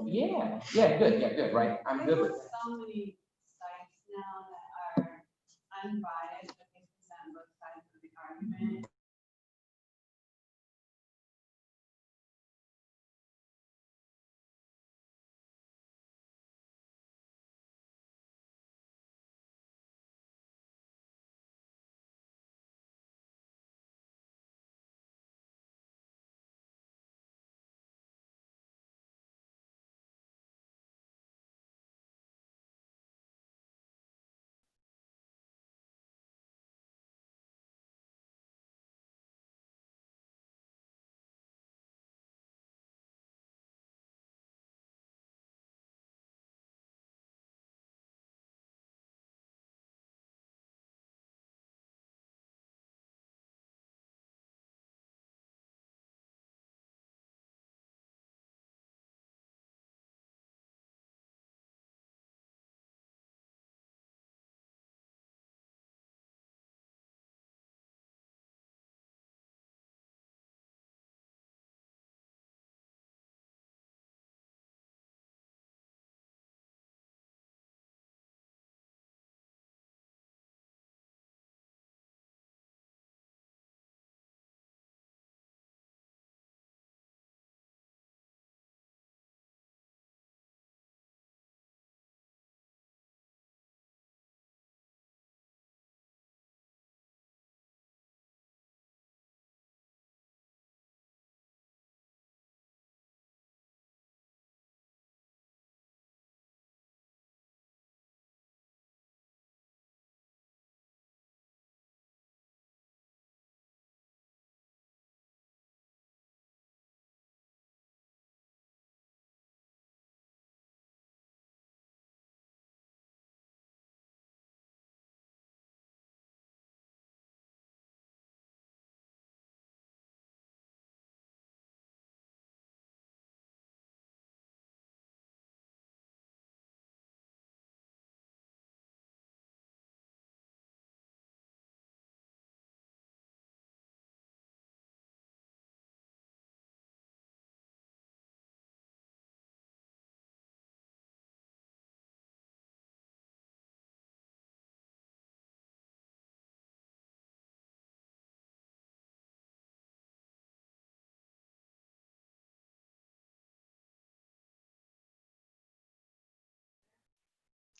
Yeah, good, right? I'm good with that. So many sites now that are unbiased, but they present both sides of the argument.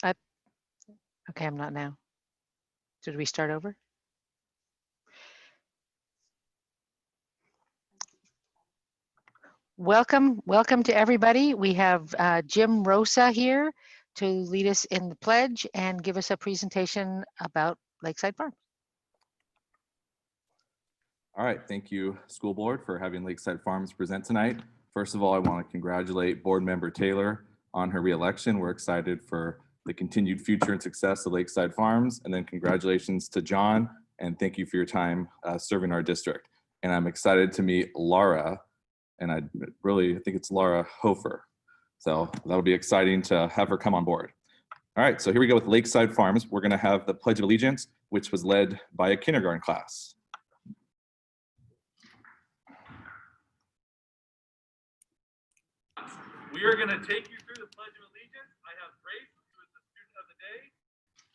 I, okay, I'm not now. Did we start over? Welcome to everybody. We have Jim Rosa here to lead us in the pledge and give us a presentation about Lakeside Farm. All right, thank you, School Board, for having Lakeside Farms present tonight. First of all, I want to congratulate Board Member Taylor on her reelection. We're excited for the continued future and success of Lakeside Farms. And then congratulations to John, and thank you for your time serving our district. And I'm excited to meet Laura, and I think it's Laura Hofer. So that'll be exciting to have her come on board. All right, so here we go with Lakeside Farms. We're gonna have the Pledge of Allegiance, which was led by a kindergarten class. We are going to take you through the Pledge of Allegiance. I have Grace, who is the student of the day.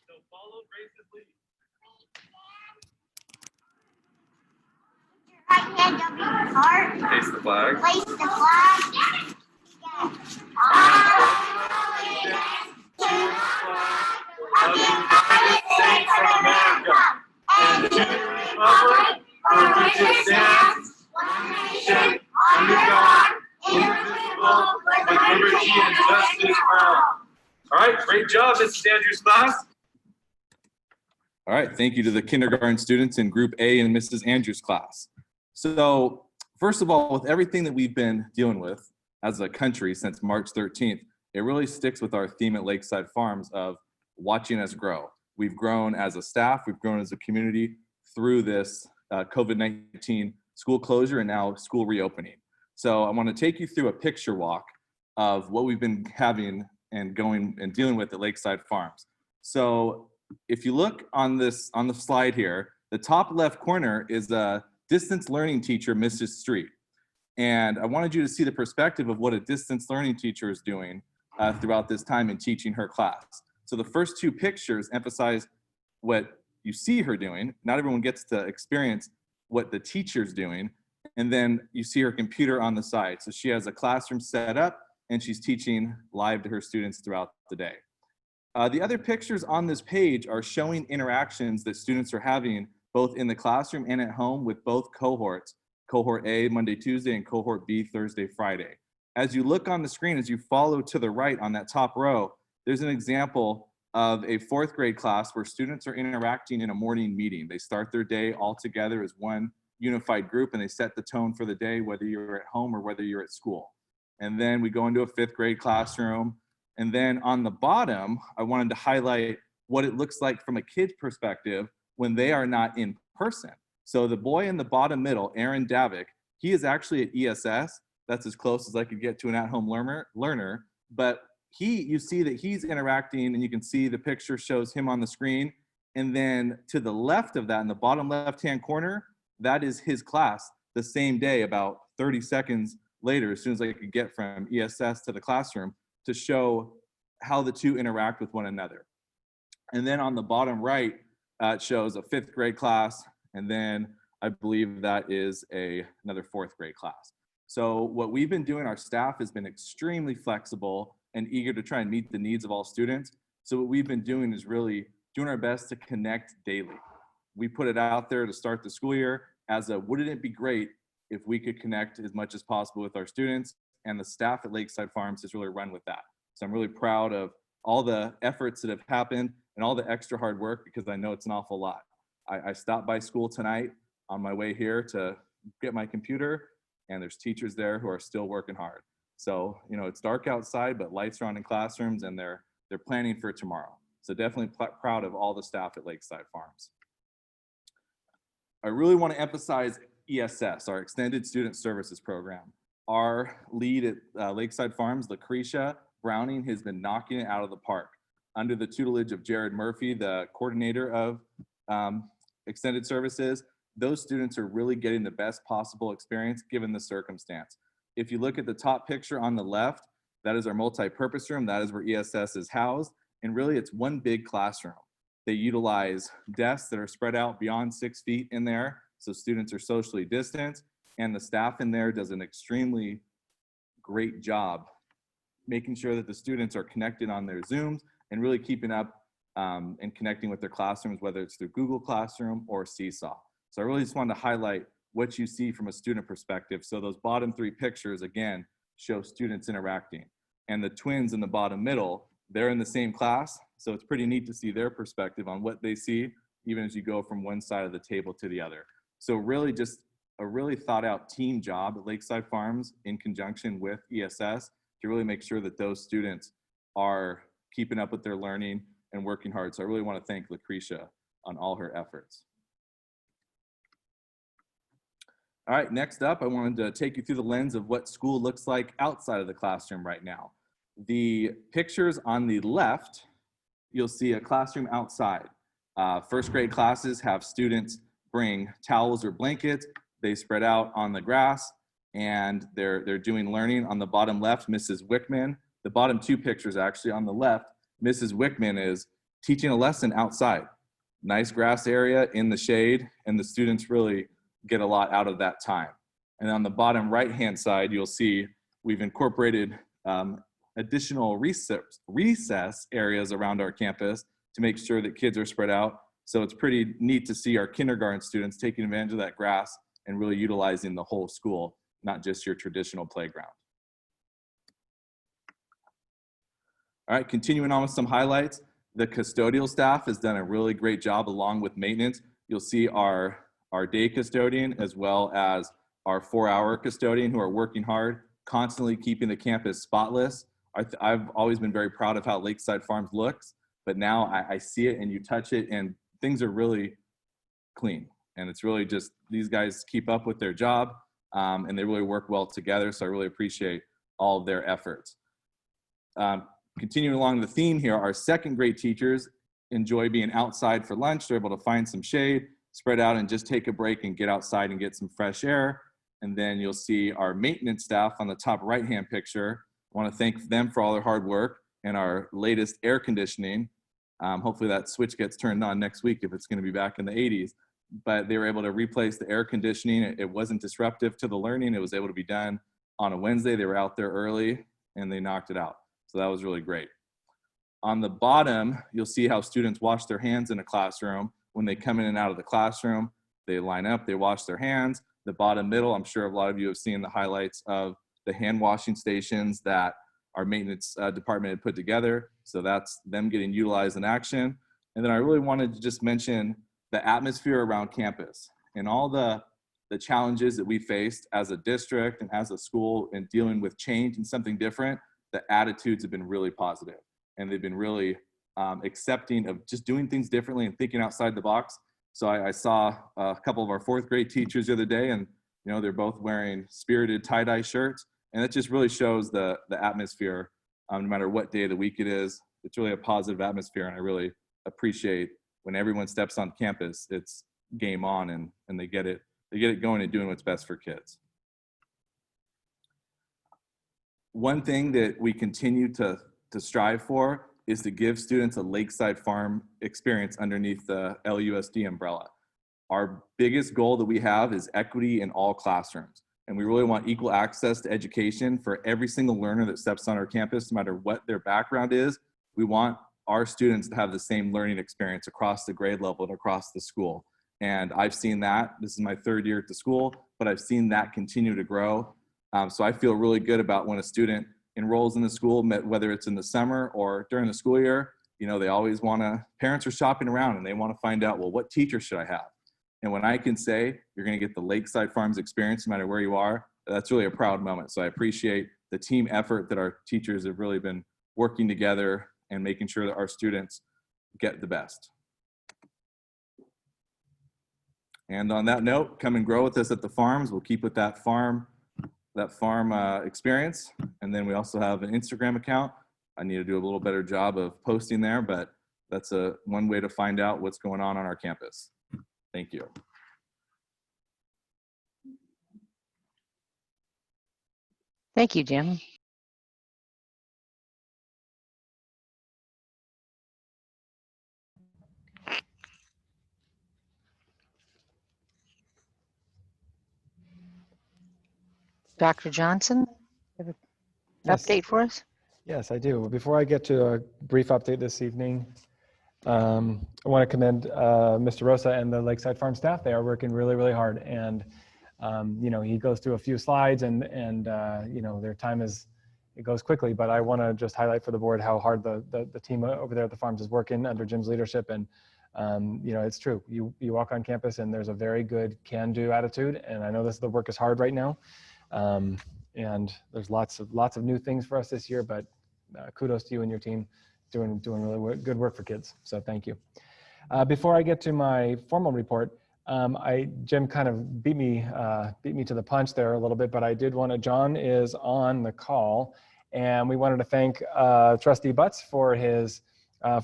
So follow Grace's lead. Right hand over your heart. Face the flag. Place the flag. Of the United States of America and to the republic for which it stands, one nation, under God, indivisible, with liberty and justice for all. All right, great job, Mrs. Andrews' class. All right, thank you to the kindergarten students in Group A and Mrs. Andrews' class. So first of all, with everything that we've been dealing with as a country since March 13th, it really sticks with our theme at Lakeside Farms of watching us grow. We've grown as a staff, we've grown as a community through this COVID-19 school closure and now school reopening. So I want to take you through a picture walk of what we've been having and going and dealing with at Lakeside Farms. So if you look on the slide here, the top left corner is a distance learning teacher, Mrs. Street. And I wanted you to see the perspective of what a distance learning teacher is doing throughout this time in teaching her class. So the first two pictures emphasize what you see her doing. Not everyone gets to experience what the teacher's doing. And then you see her computer on the side. So she has a classroom set up and she's teaching live to her students throughout the day. The other pictures on this page are showing interactions that students are having both in the classroom and at home with both cohorts, cohort A Monday, Tuesday, and cohort B Thursday, Friday. As you look on the screen, as you follow to the right on that top row, there's an example of a 4th grade class where students are interacting in a morning meeting. They start their day all together as one unified group and they set the tone for the day, whether you're at home or whether you're at school. And then we go into a 5th grade classroom. And then on the bottom, I wanted to highlight what it looks like from a kid's perspective when they are not in person. So the boy in the bottom middle, Aaron Davik, he is actually at ESS. That's as close as I could get to an at-home learner. But you see that he's interacting, and you can see the picture shows him on the screen. And then to the left of that, in the bottom left-hand corner, that is his class the same day, about 30 seconds later, as soon as I could get from ESS to the classroom, to show how the two interact with one another. And then on the bottom right, it shows a 5th grade class, and then I believe that is another 4th grade class. So what we've been doing, our staff has been extremely flexible and eager to try and meet the needs of all students. So what we've been doing is really doing our best to connect daily. We put it out there to start the school year as a, wouldn't it be great if we could connect as much as possible with our students, and the staff at Lakeside Farms has really run with that. So I'm really proud of all the efforts that have happened and all the extra hard work, because I know it's an awful lot. I stopped by school tonight on my way here to get my computer, and there's teachers there who are still working hard. So, you know, it's dark outside, but lights are on in classrooms, and they're planning for tomorrow. So definitely proud of all the staff at Lakeside Farms. I really want to emphasize ESS, our Extended Student Services Program. Our lead at Lakeside Farms, Lucretia Browning, has been knocking it out of the park. Under the tutelage of Jared Murphy, the coordinator of Extended Services, those students are really getting the best possible experience given the circumstance. If you look at the top picture on the left, that is our multi-purpose room. That is where ESS is housed. And really it's one big classroom. They utilize desks that are spread out beyond 6 feet in there, so students are socially distanced, and the staff in there does an extremely great job making sure that the students are connected on their Zooms and really keeping up and connecting with their classrooms, whether it's through Google Classroom or Seesaw. So I really just wanted to highlight what you see from a student perspective. So those bottom 3 pictures, again, show students interacting. And the twins in the bottom middle, they're in the same class. So it's pretty neat to see their perspective on what they see, even as you go from one side of the table to the other. So really just a really thought out team job at Lakeside Farms in conjunction with ESS to really make sure that those students are keeping up with their learning and working hard. So I really want to thank Lucretia on all her efforts. All right, next up, I wanted to take you through the lens of what school looks like outside of the classroom right now. The pictures on the left, you'll see a classroom outside. 1st grade classes have students bring towels or blankets. They spread out on the grass, and they're doing learning. On the bottom left, Mrs. Wickman. The bottom 2 pictures actually on the left, Mrs. Wickman is teaching a lesson outside. Nice grass area in the shade, and the students really get a lot out of that time. And on the bottom right-hand side, you'll see we've incorporated additional recess areas around our campus to make sure that kids are spread out. So it's pretty neat to see our kindergarten students taking advantage of that grass and really utilizing the whole school, not just your traditional playground. All right, continuing on with some highlights. The custodial staff has done a really great job along with maintenance. You'll see our day custodian as well as our 4-hour custodian who are working hard, constantly keeping the campus spotless. I've always been very proud of how Lakeside Farms looks, but now I see it and you touch it and things are really clean. And it's really just, these guys keep up with their job and they really work well together. So I really appreciate all of their efforts. Continuing along the theme here, our 2nd grade teachers enjoy being outside for lunch. They're able to find some shade, spread out and just take a break and get outside and get some fresh air. And then you'll see our maintenance staff on the top right-hand picture. I want to thank them for all their hard work and our latest air conditioning. Hopefully that switch gets turned on next week if it's going to be back in the 80s. But they were able to replace the air conditioning. It wasn't disruptive to the learning. It was able to be done on a Wednesday. They were out there early and they knocked it out. So that was really great. On the bottom, you'll see how students wash their hands in a classroom. When they come in and out of the classroom, they line up, they wash their hands. The bottom middle, I'm sure a lot of you have seen the highlights of the hand washing stations that our maintenance department had put together. So that's them getting utilized in action. And then I really wanted to just mention the atmosphere around campus and all the challenges that we faced as a district and as a school in dealing with change and something different. The attitudes have been really positive, and they've been really accepting of just doing things differently and thinking outside the box. So I saw a couple of our 4th grade teachers the other day, and you know, they're both wearing spirited tie-dye shirts. And it just really shows the atmosphere, no matter what day of the week it is. It's really a positive atmosphere, and I really appreciate when everyone steps on campus, it's game on, and they get it going and doing what's best for kids. One thing that we continue to strive for is to give students a lakeside farm experience underneath the LUSD umbrella. Our biggest goal that we have is equity in all classrooms. And we really want equal access to education for every single learner that steps on our campus, no matter what their background is. We want our students to have the same learning experience across the grade level and across the school. And I've seen that. This is my 3rd year at the school, but I've seen that continue to grow. So I feel really good about when a student enrolls in the school, whether it's in the summer or during the school year. You know, they always want to, parents are shopping around and they want to find out, well, what teacher should I have? And when I can say you're going to get the Lakeside Farms experience no matter where you are, that's really a proud moment. So I appreciate the team effort that our teachers have really been working together and making sure that our students get the best. And on that note, come and grow with us at the farms. We'll keep with that farm experience. And then we also have an Instagram account. I need to do a little better job of posting there, but that's one way to find out what's going on our campus. Thank you. Thank you, Jim. Dr. Johnson, you have an Yes. update for us? Yes, I do. Before I get to a brief update this evening, I want to commend Mr. Rosa and the Lakeside Farm staff. They are working really, really hard. And, you know, he goes through a few slides and you know, their time it goes quickly, but I want to just highlight for the board how hard the team over there at the farms is working under Jim's leadership. And, you know, it's true. You walk on campus and there's a very good can-do attitude. And I know the work is hard right now. And there's lots of new things for us this year, but kudos to you and your team doing really good work for kids. So thank you. Before I get to my formal report, Jim kind of beat me to the punch there a little bit, but I did want to, John is on the call, and we wanted to thank Trustee Butts for his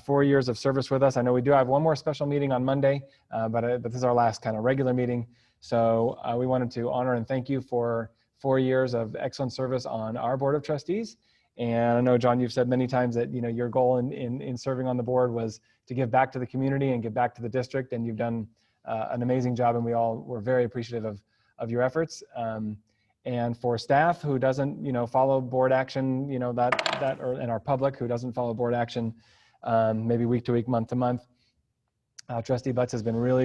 4 years of service with us. I know we do have one more special meeting on Monday, but this is our last kind of regular meeting. So we wanted to honor and thank you for 4 years of excellent service on our Board of Trustees. And I know, John, you've said many times that, you know, your goal in serving on the board was to give back to the community and give back to the district, and you've done an amazing job, and we all were very appreciative of your efforts. And for staff who doesn't, you know, follow board action, you know, and our public who doesn't follow board action, maybe week to week, month to month, Trustee Butts has been really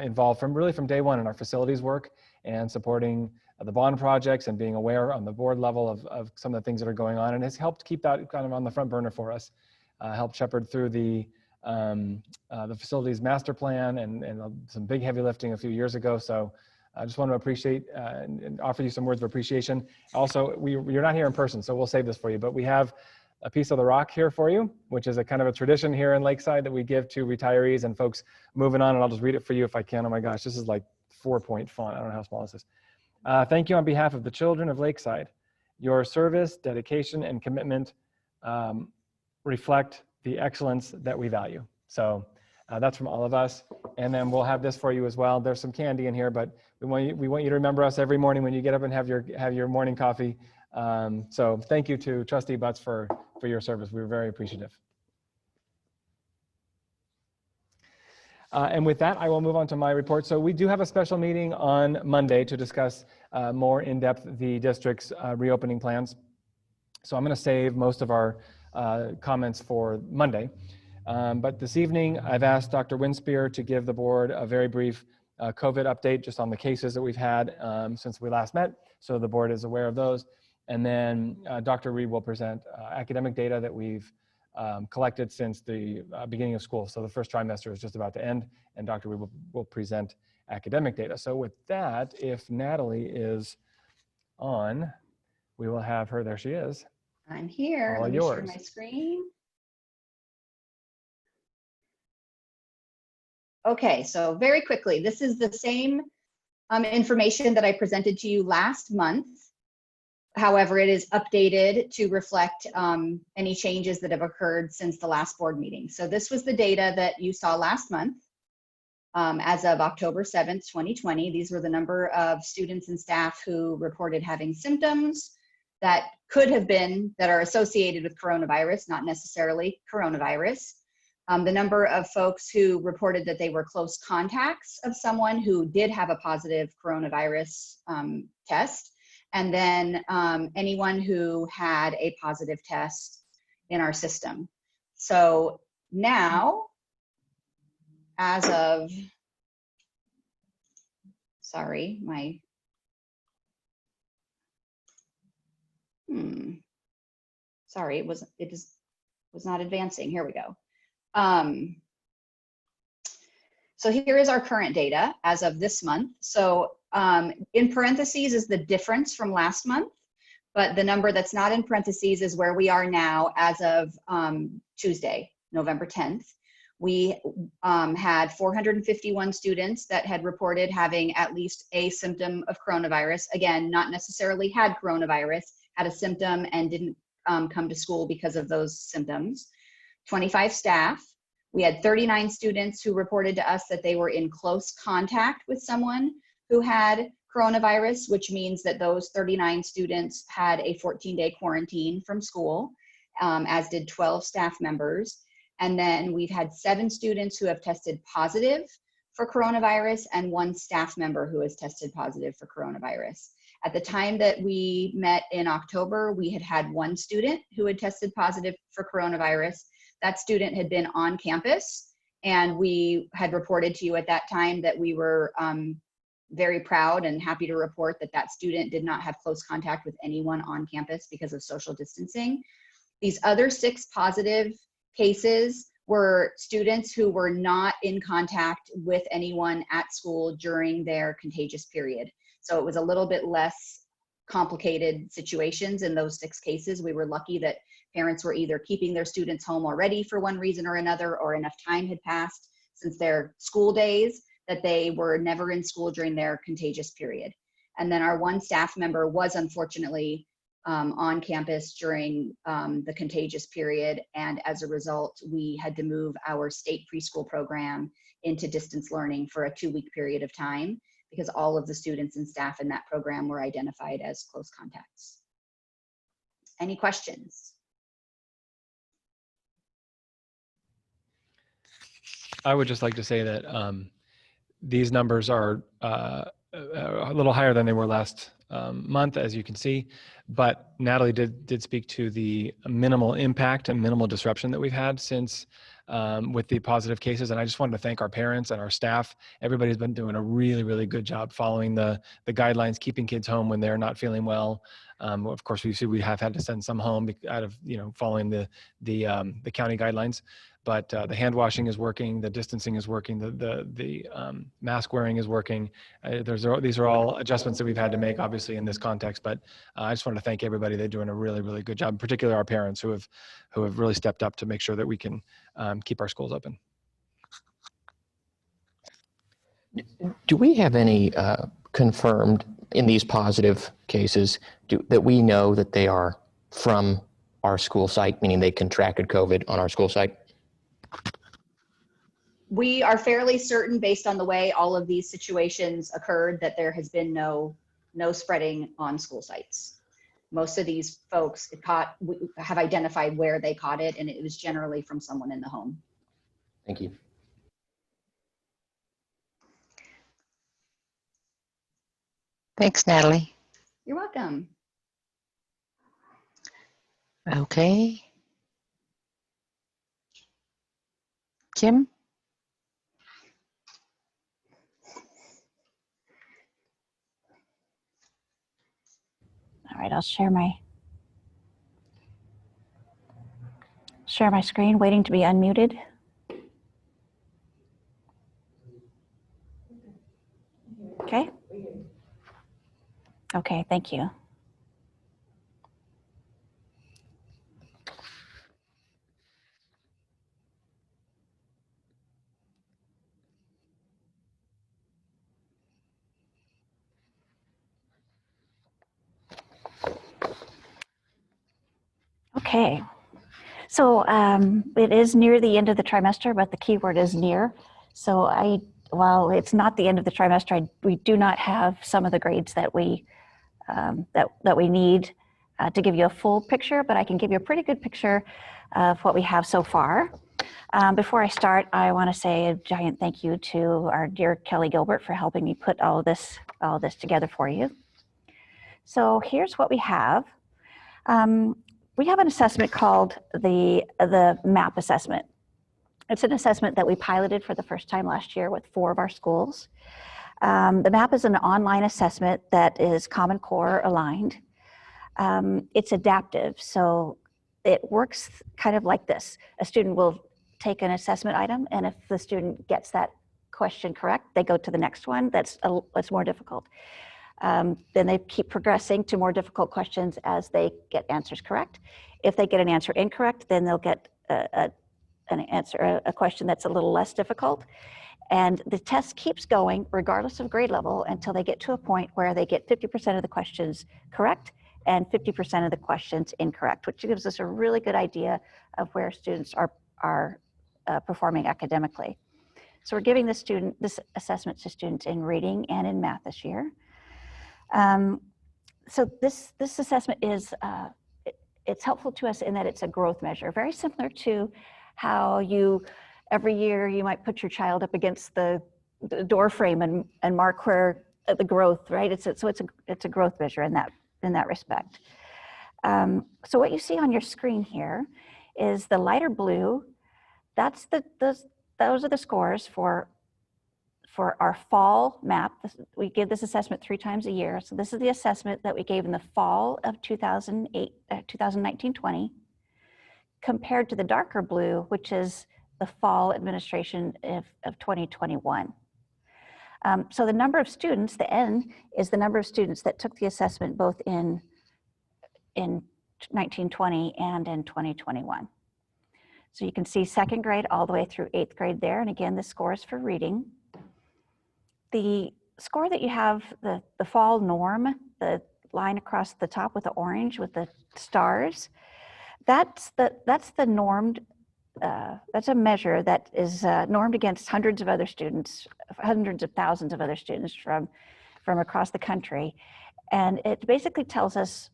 involved from day one in our facilities work and supporting the bond projects and being aware on the board level of some of the things that are going on, and has helped keep that kind of on the front burner for us. Helped shepherd through the facilities master plan and some big heavy lifting a few years ago. So I just want to appreciate and offer you some words of appreciation. Also, you're not here in person, so we'll save this for you, but we have a piece of the rock here for you, which is a kind of a tradition here in Lakeside that we give to retirees and folks moving on. And I'll just read it for you if I can. Oh my gosh, this is like 4-point font. I don't know how small this is. Thank you on behalf of the children of Lakeside. Your service, dedication, and commitment reflect the excellence that we value. So That's from all of us. And then we'll have this for you as well. There's some candy in here, but we want you to remember us every morning when you get up and have your morning coffee. So thank you to Trustee Butts for your service. We were very appreciative. And with that, I will move on to my report. So we do have a special meeting on Monday to discuss more in depth the district's reopening plans. So I'm going to save most of our comments for Monday. But this evening, I've asked Dr. Winspear to give the board a very brief COVID update just on the cases that we've had since we last met. So the board is aware of those. And then Dr. Reed will present academic data that we've collected since the beginning of school. So the first trimester is just about to end, and Dr. Reed will present academic data. So with that, if Natalie is on, we will have her. There she is. I'm here. All Let me share yours. my screen. Okay, so very quickly, this is the same information that I presented to you last month. However, it is updated to reflect any changes that have occurred since the last board meeting. So this was the data that you saw last month. As of October 7th, 2020, these were the number of students and staff who reported having symptoms that could have been, that are associated with coronavirus, not necessarily coronavirus. The number of folks who reported that they were close contacts of someone who did have a positive coronavirus test, and then anyone who had a positive test in our system. So now, as of, sorry, my, sorry, it was not advancing. Here we go. So here is our current data as of this month. So in parentheses is the difference from last month, but the number that's not in parentheses is where we are now as of Tuesday, November 10th. We had 451 students that had reported having at least a symptom of coronavirus. Again, not necessarily had coronavirus, had a symptom and didn't come to school because of those symptoms. 25 staff. We had 39 students who reported to us that they were in close contact with someone who had coronavirus, which means that those 39 students had a 14-day quarantine from school, as did 12 staff members. And then we've had 7 students who have tested positive for coronavirus and 1 staff member who has tested positive for coronavirus. At the time that we met in October, we had had 1 student who had tested positive for coronavirus. That student had been on campus, and we had reported to you at that time that we were very proud and happy to report that that student did not have close contact with anyone on campus because of social distancing. These other 6 positive cases were students who were not in contact with anyone at school during their contagious period. So it was a little bit less complicated situations in those 6 cases. We were lucky that parents were either keeping their students home already for one reason or another, or enough time had passed since their school days that they were never in school during their contagious period. And then our 1 staff member was unfortunately on campus during the contagious period. And as a result, we had to move our state preschool program into distance learning for a 2-week period of time because all of the students and staff in that program were identified as close contacts. Any questions? I would just like to say that these numbers are a little higher than they were last month, as you can see, but Natalie did speak to the minimal impact and minimal disruption that we've had since with the positive cases. And I just wanted to thank our parents and our staff. Everybody's been doing a really, really good job following the guidelines, keeping kids home when they're not feeling well. Of course, we have had to send some home out of, following the county guidelines. But the hand washing is working, the distancing is working, the mask wearing is working. These are all adjustments that we've had to make, obviously, in this context. But I just want to thank everybody. They're doing a really, really good job, particularly our parents who have really stepped up to make sure that we can keep our schools open. Do we have any confirmed in these positive cases that we know that they are from our school site, meaning they contracted COVID on our school site? We are fairly certain, based on the way all of these situations occurred, that there has been no spreading on school sites. Most of these folks have identified where they caught it, and it was generally from someone in the home. Thank you. Thanks, Natalie. You're welcome. Okay. Kim? All right, I'll share my screen, waiting to be unmuted. Okay. Okay, thank you. Okay, so it is near the end of the trimester, but the keyword is near. So while it's not the end of the trimester, we do not have some of the grades that we need to give you a full picture, but I can give you a pretty good picture of what we have so far. Before I start, I want to say a giant thank you to our dear Kelly Gilbert for helping me put all this together for you. So here's what we have. We have an assessment called the MAP assessment. It's an assessment that we piloted for the first time last year with 4 of our schools. The MAP is an online assessment that is Common Core aligned. It's adaptive, so it works kind of like this. A student will take an assessment item, and if the student gets that question correct, they go to the next one that's more difficult. Then they keep progressing to more difficult questions as they get answers correct. If they get an answer incorrect, then they'll get a question that's a little less difficult. And the test keeps going regardless of grade level until they get to a point where they get 50% of the questions correct and 50% of the questions incorrect, which gives us a really good idea of where students are performing academically. So we're giving this assessment to students in reading and in math this year. So this assessment is, it's helpful to us in that it's a growth measure, very similar to how every year you might put your child up against the door frame and mark where the growth, right? So it's a growth measure in that respect. So what you see on your screen here is the lighter blue. Those are the scores for our fall MAP. We give this assessment 3 times a year. So this is the assessment that we gave in the fall of 2019-20, compared to the darker blue, which is the fall administration of 2021. So the number of students, the N, is the number of students that took the assessment both in 1920 and in 2021. So you can see 2nd grade all the way through 8th grade there. And again, the score is for reading. The score that you have, the fall norm, the line across the top with the orange with the stars, that's the normed, that's a measure that is normed against hundreds of other students, hundreds of thousands of other students from across the country. And it basically tells us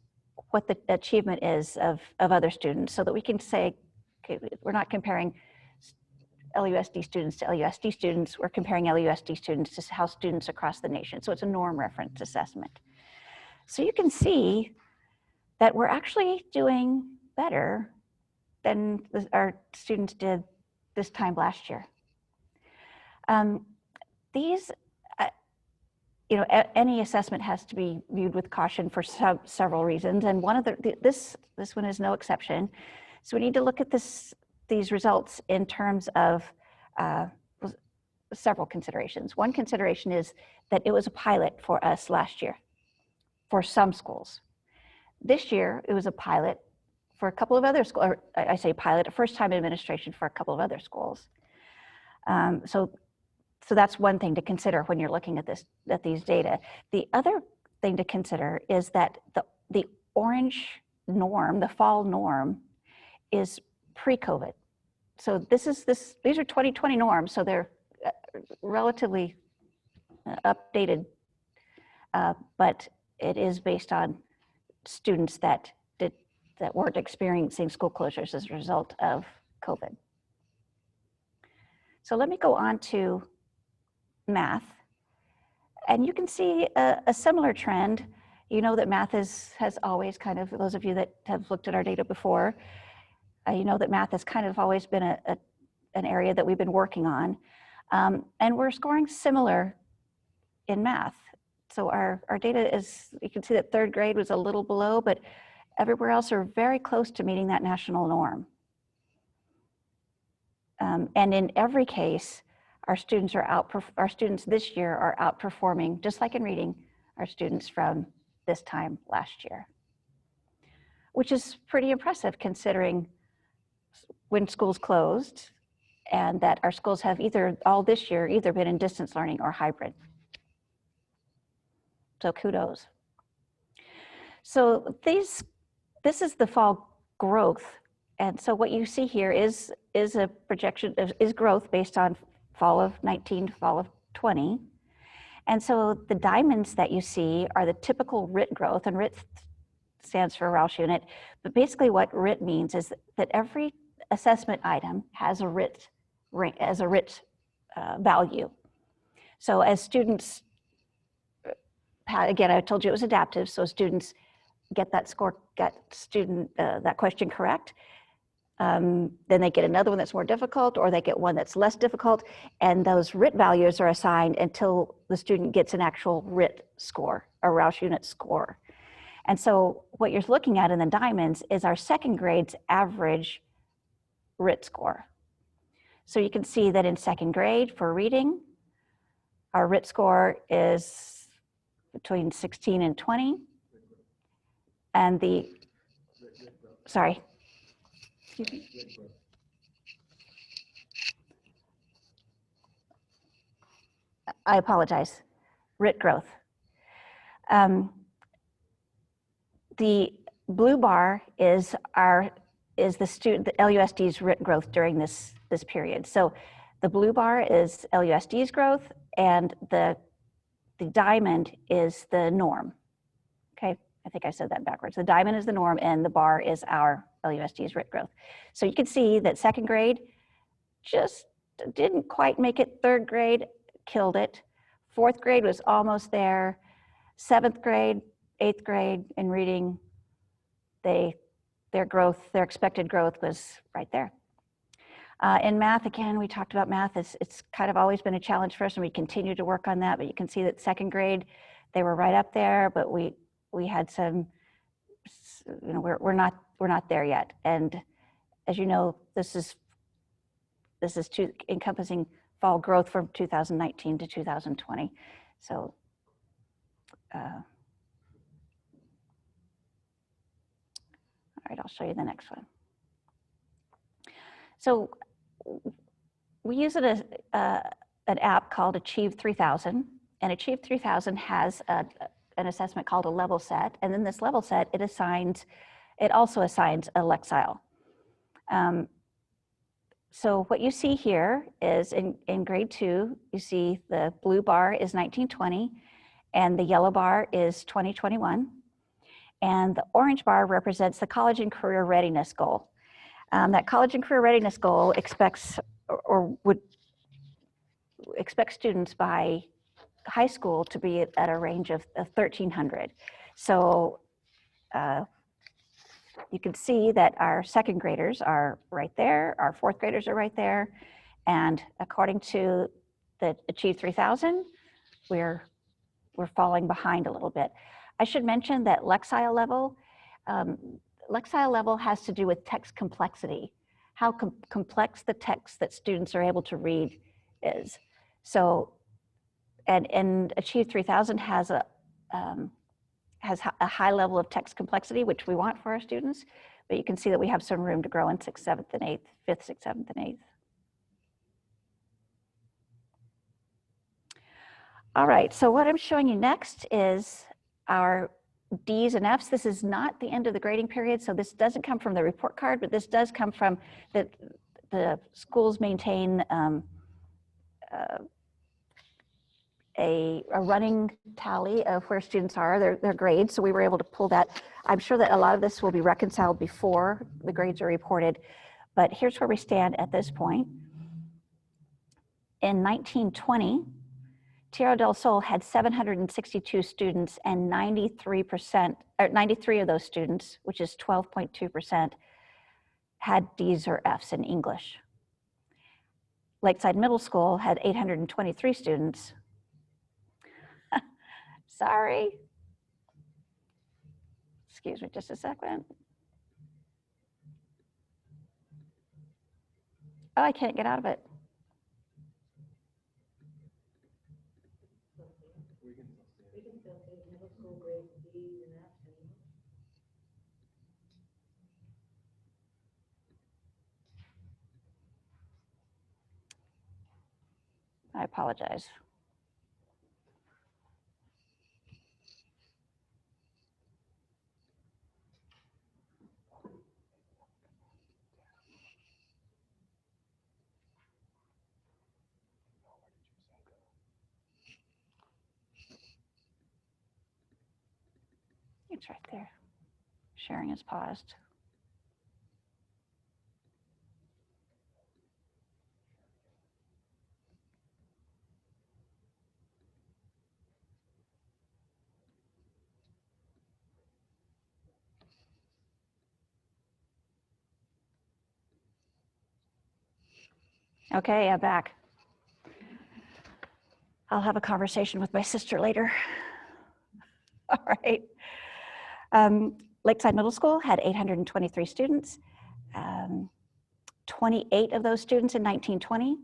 what the achievement is of other students, so that we can say, okay, we're not comparing LUSD students to LUSD students, we're comparing LUSD students to how students across the nation. So it's a norm reference assessment. So you can see that we're actually doing better than our students did this time last year. Any assessment has to be viewed with caution for several reasons, and one of this one is no exception. So we need to look at these results in terms of several considerations. One consideration is that it was a pilot for us last year for some schools. This year, it was a pilot for a couple of other schools, or I say pilot, a first-time administration for a couple of other schools. So that's one thing to consider when you're looking at these data. The other thing to consider is that the orange norm, the fall norm, is pre-COVID. so these are 2020 norms, so they're relatively updated, but it is based on students that weren't experiencing school closures as a result of COVID. So let me go on to math. And you can see a similar trend. You know that math has always kind of, those of you that have looked at our data before, you know that math has kind of always been an area that we've been working on. And we're scoring similar in math. So our data is, you can see that third grade was a little below, but everywhere else are very close to meeting that national norm. And in every case, our students this year are outperforming, just like in reading, our students from this time last year, which is pretty impressive considering when schools closed and that our schools have all this year either been in distance learning or hybrid. So kudos. So this is the fall growth. And so what you see here is a projection, is growth based on fall of 19 to fall of 20. And so the diamonds that you see are the typical RIT growth, and RIT stands for Roush unit. But basically what RIT means is that every assessment item has a RIT value. So as students, again, I told you it was adaptive, so students get that question correct. Then they get another one that's more difficult, or they get one that's less difficult, and those RIT values are assigned until the student gets an actual RIT score, a Roush unit score. And so what you're looking at in the diamonds is our second grade's average RIT score. So you can see that in second grade for reading, our RIT score is between 16 and 20. And sorry. I apologize. RIT growth. The blue bar is the LUSD's RIT growth during this period. So the blue bar is LUSD's growth, and the diamond is the norm. Okay, I think I said that backwards. The diamond is the norm, and the bar is our LUSD's RIT growth. So you can see that second grade just didn't quite make it. Third grade killed it. Fourth grade was almost there. Seventh grade, eighth grade in reading, their expected growth was right there. In math, again, we talked about math. It's kind of always been a challenge for us, and we continue to work on that. But you can see that second grade, they were right up there, but we had some, we're not there yet. And as you know, this is encompassing fall growth from 2019 to 2020. So. All right, I'll show you the next one. So we use an app called Achieve 3000, and Achieve 3000 has an assessment called a level set, and then this level set, it also assigns a Lexile. So what you see here is in grade 2, you see the blue bar is 1920, and the yellow bar is 2021. And the orange bar represents the college and career readiness goal. That college and career readiness goal expects would expect students by high school to be at a range of 1,300. So you can see that our second graders are right there, our fourth graders are right there, and according to the Achieve 3000, we're falling behind a little bit. I should mention that Lexile level has to do with text complexity, how complex the text that students are able to read is. So, and Achieve 3000 has a high level of text complexity, which we want for our students, but you can see that we have some room to grow in 6th, 7th, and 8th, 5th, 6th, 7th, and 8th. All right, so what I'm showing you next is our D's and F's. This is not the end of the grading period, so this doesn't come from the report card, but this does come from the the schools maintain a running tally of where students are, their grades. So we were able to pull that. I'm sure that a lot of this will be reconciled before the grades are reported, but here's where we stand at this point. In 1920, Tierra del Sol had 762 students, and 93 of those students, which is 12.2%, had D's or F's in English. Lakeside Middle School had 823 students. Sorry. Excuse me just a second. Oh, I can't get out of it. I apologize. It's right there. Sharing is paused. Okay, I'm back. I'll have a conversation with my sister later. All right. Lakeside Middle School had 823 students. 28 of those students in 1920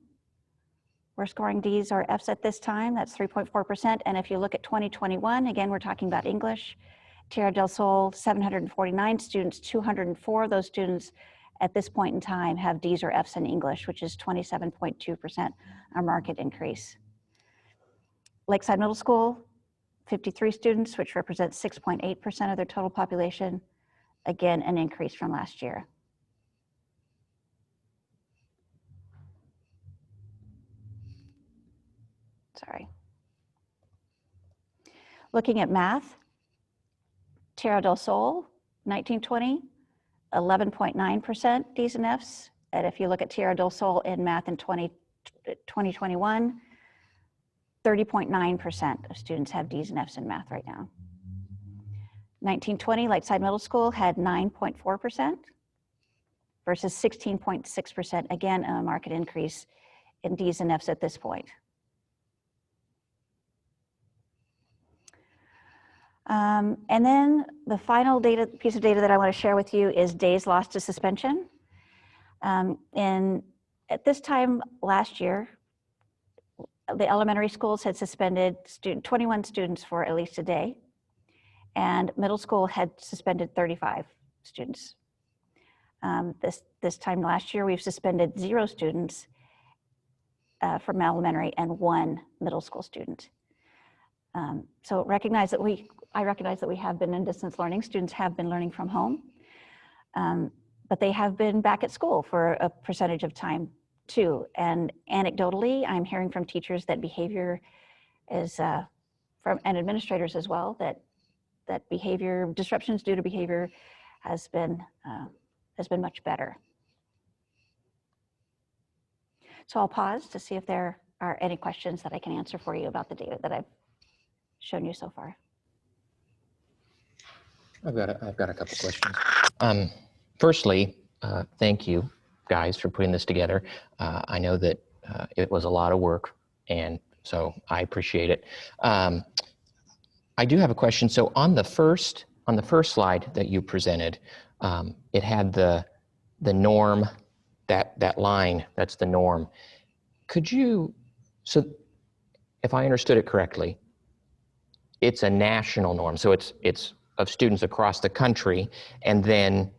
were scoring D's or F's at this time. That's 3.4%. And if you look at 2021, again, we're talking about English. Tierra del Sol, 749 students, 204 of those students at this point in time have D's or F's in English, which is 27.2%, a market increase. Lakeside Middle School, 53 students, which represents 6.8% of their total population. Again, an increase from last year. Sorry. Looking at math, Tierra del Sol, 1920, 11.9% D's and F's. And if you look at Tierra del Sol in math in 2021, 30.9% of students have D's and F's in math right now. 1920, Lakeside Middle School had 9.4% versus 16.6%. Again, a market increase in D's and F's at this point. And then the final piece of data that I want to share with you is days lost to suspension. At this time last year, the elementary schools had suspended 21 students for at least a day, and middle school had suspended 35 students. This time last year, we've suspended 0 students from elementary and 1 middle school student. So I recognize that we have been in distance learning. Students have been learning from home, but they have been back at school for a percentage of time too. And anecdotally, I'm hearing from teachers that behavior is, and administrators as well, that behavior, disruptions due to behavior has been much better. So I'll pause to see if there are any questions that I can answer for you about the data that I've shown you so far. I've got a couple questions. Firstly, thank you guys for putting this together. I know that it was a lot of work, and so I appreciate it. I do have a question. So on the first slide that you presented, it had the norm, that line, that's the norm. So if I understood it correctly, it's a national norm. So it's of students across the country, and then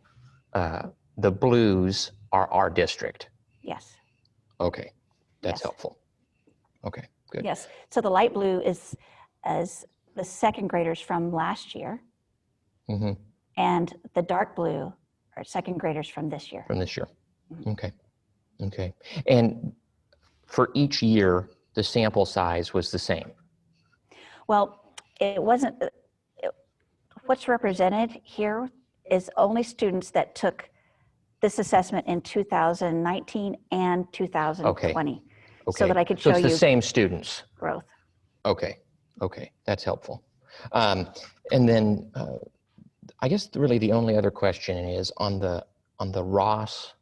the blues are our district. Yes. Okay, that's Yes. helpful. Okay, good. Yes, so the light blue is as the second graders from last year, Mm-hmm. and the dark blue are second graders from this year. From this year. Okay, Okay. And for each year, the sample size was the same. Well, it wasn't, what's represented here is only students that took this assessment in 2019 and 2020. Okay. So that I could So show it's the you same students. growth. Okay. Okay. That's helpful. And then I guess really the only other question is on the Ross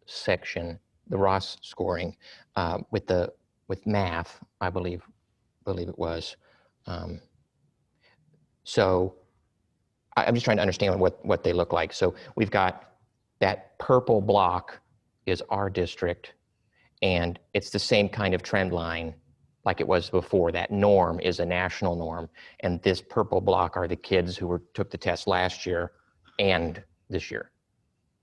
section, the Ross scoring with math, I believe it was. So I'm just trying to understand what they look like. So we've got that purple block is our district, and it's the same kind of trend line like it was before. That norm is a national norm, and this purple block are the kids who took the test last year and this year.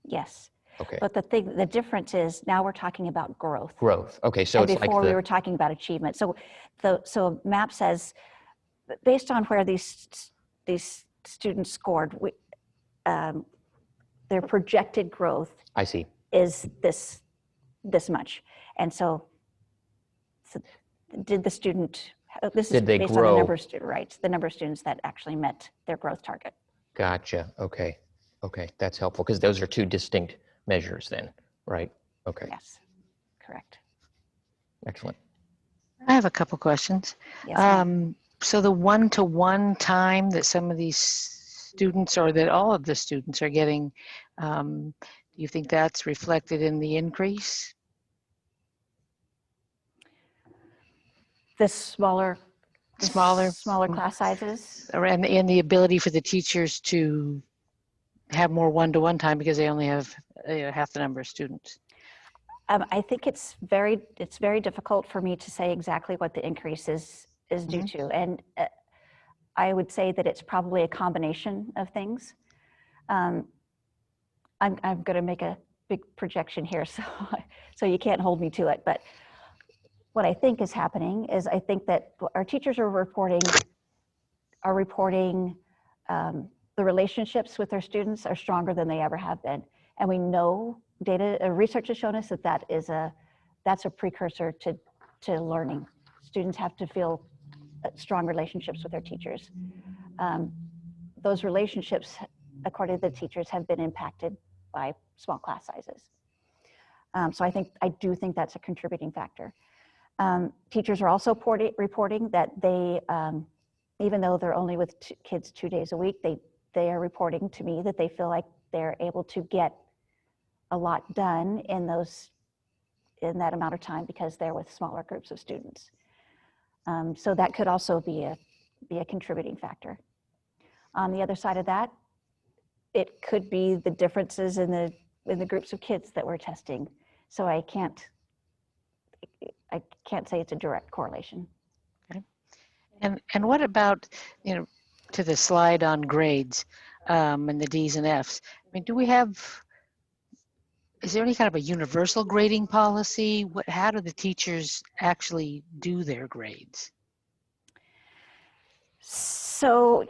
Yes. Okay. But the difference is now we're talking about growth. Growth. Okay. So And it's before like we were talking about achievement. So MAP says, based on where these students scored, their projected growth I see. is this much. And so did the student, this is Did they based on grow? the number of students, right? The number of students that actually met their growth target. Gotcha. Okay. Okay. That's helpful because those are two distinct measures then, right? Okay. Yes, correct. Excellent. I have a couple questions. Yes, ma'am. So the one-to-one time that some of these students or that all of the students are getting, do you think that's reflected in the increase? The smaller Smaller class sizes. and the ability for the teachers to have more one-to-one time because they only have half the number of students. I think it's very difficult for me to say exactly what the increase is due to. And I would say that it's probably a combination of things. I'm going to make a big projection here, so you can't hold me to it. But what I think is happening is I think that our teachers are reporting the relationships with their students are stronger than they ever have been. And we know research has shown us that that's a precursor to learning. Students have to feel strong relationships with their teachers. Those relationships, according to the teachers, have been impacted by small class sizes. So I do think that's a contributing factor. Teachers are also reporting that they, even though they're only with kids 2 days a week, they are reporting to me that they feel like they're able to get a lot done in that amount of time because they're with smaller groups of students. So that could also be a contributing factor. On the other side of that, it could be the differences in the groups of kids that we're testing. So I can't say it's a direct correlation. Okay. And what about, to the slide on grades and the D's and F's? I mean, is there any kind of a universal grading policy? How do the teachers actually do their grades? So,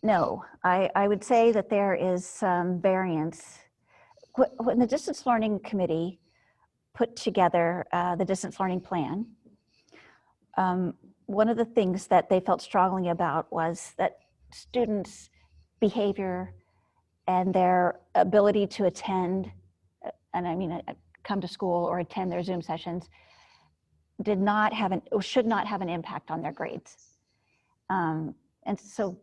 no, I would say that there is some variance. When the Distance Learning Committee put together the distance learning plan, one of the things that they felt strongly about was that students' behavior and their ability to attend, and I mean come to school or attend their Zoom sessions, should not have an impact on their grades. And so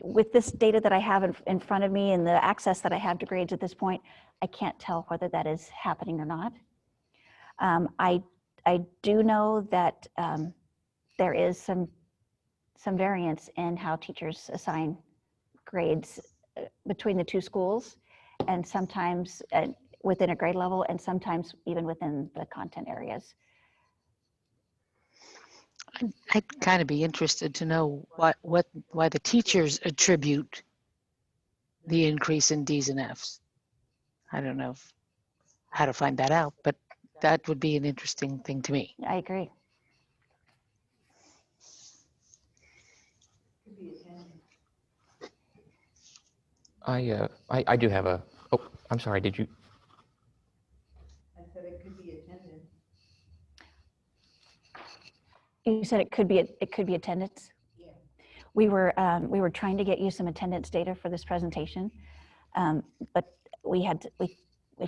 with this data that I have in front of me and the access that I have to grades at this point, I can't tell whether that is happening or not. I do know that there is some variance in how teachers assign grades between the two schools, and sometimes within a grade level, and sometimes even within the content areas. I'd kind of be interested to know why the teachers attribute the increase in D's and F's. I don't know how to find that out, but that would be an interesting thing to me. I agree. I do have a, I'm sorry, did you? I said it could be attended. You said it could be attendance? Yeah. We were trying to get you some attendance data for this presentation, but we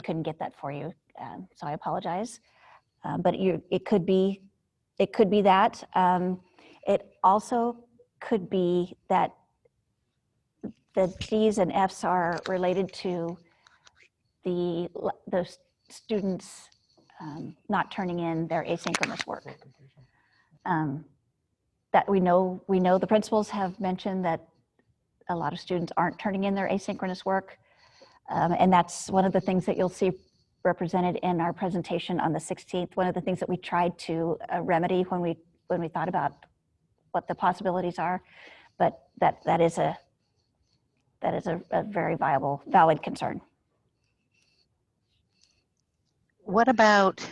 couldn't get that for you, so I apologize. But it could be that. It also could be that the D's and F's are related to the students not turning in their asynchronous work. That we know the principals have mentioned that a lot of students aren't turning in their asynchronous work. And that's one of the things that you'll see represented in our presentation on the 16th. One of the things that we tried to remedy when we thought about what the possibilities are, but that is a very valid concern. What about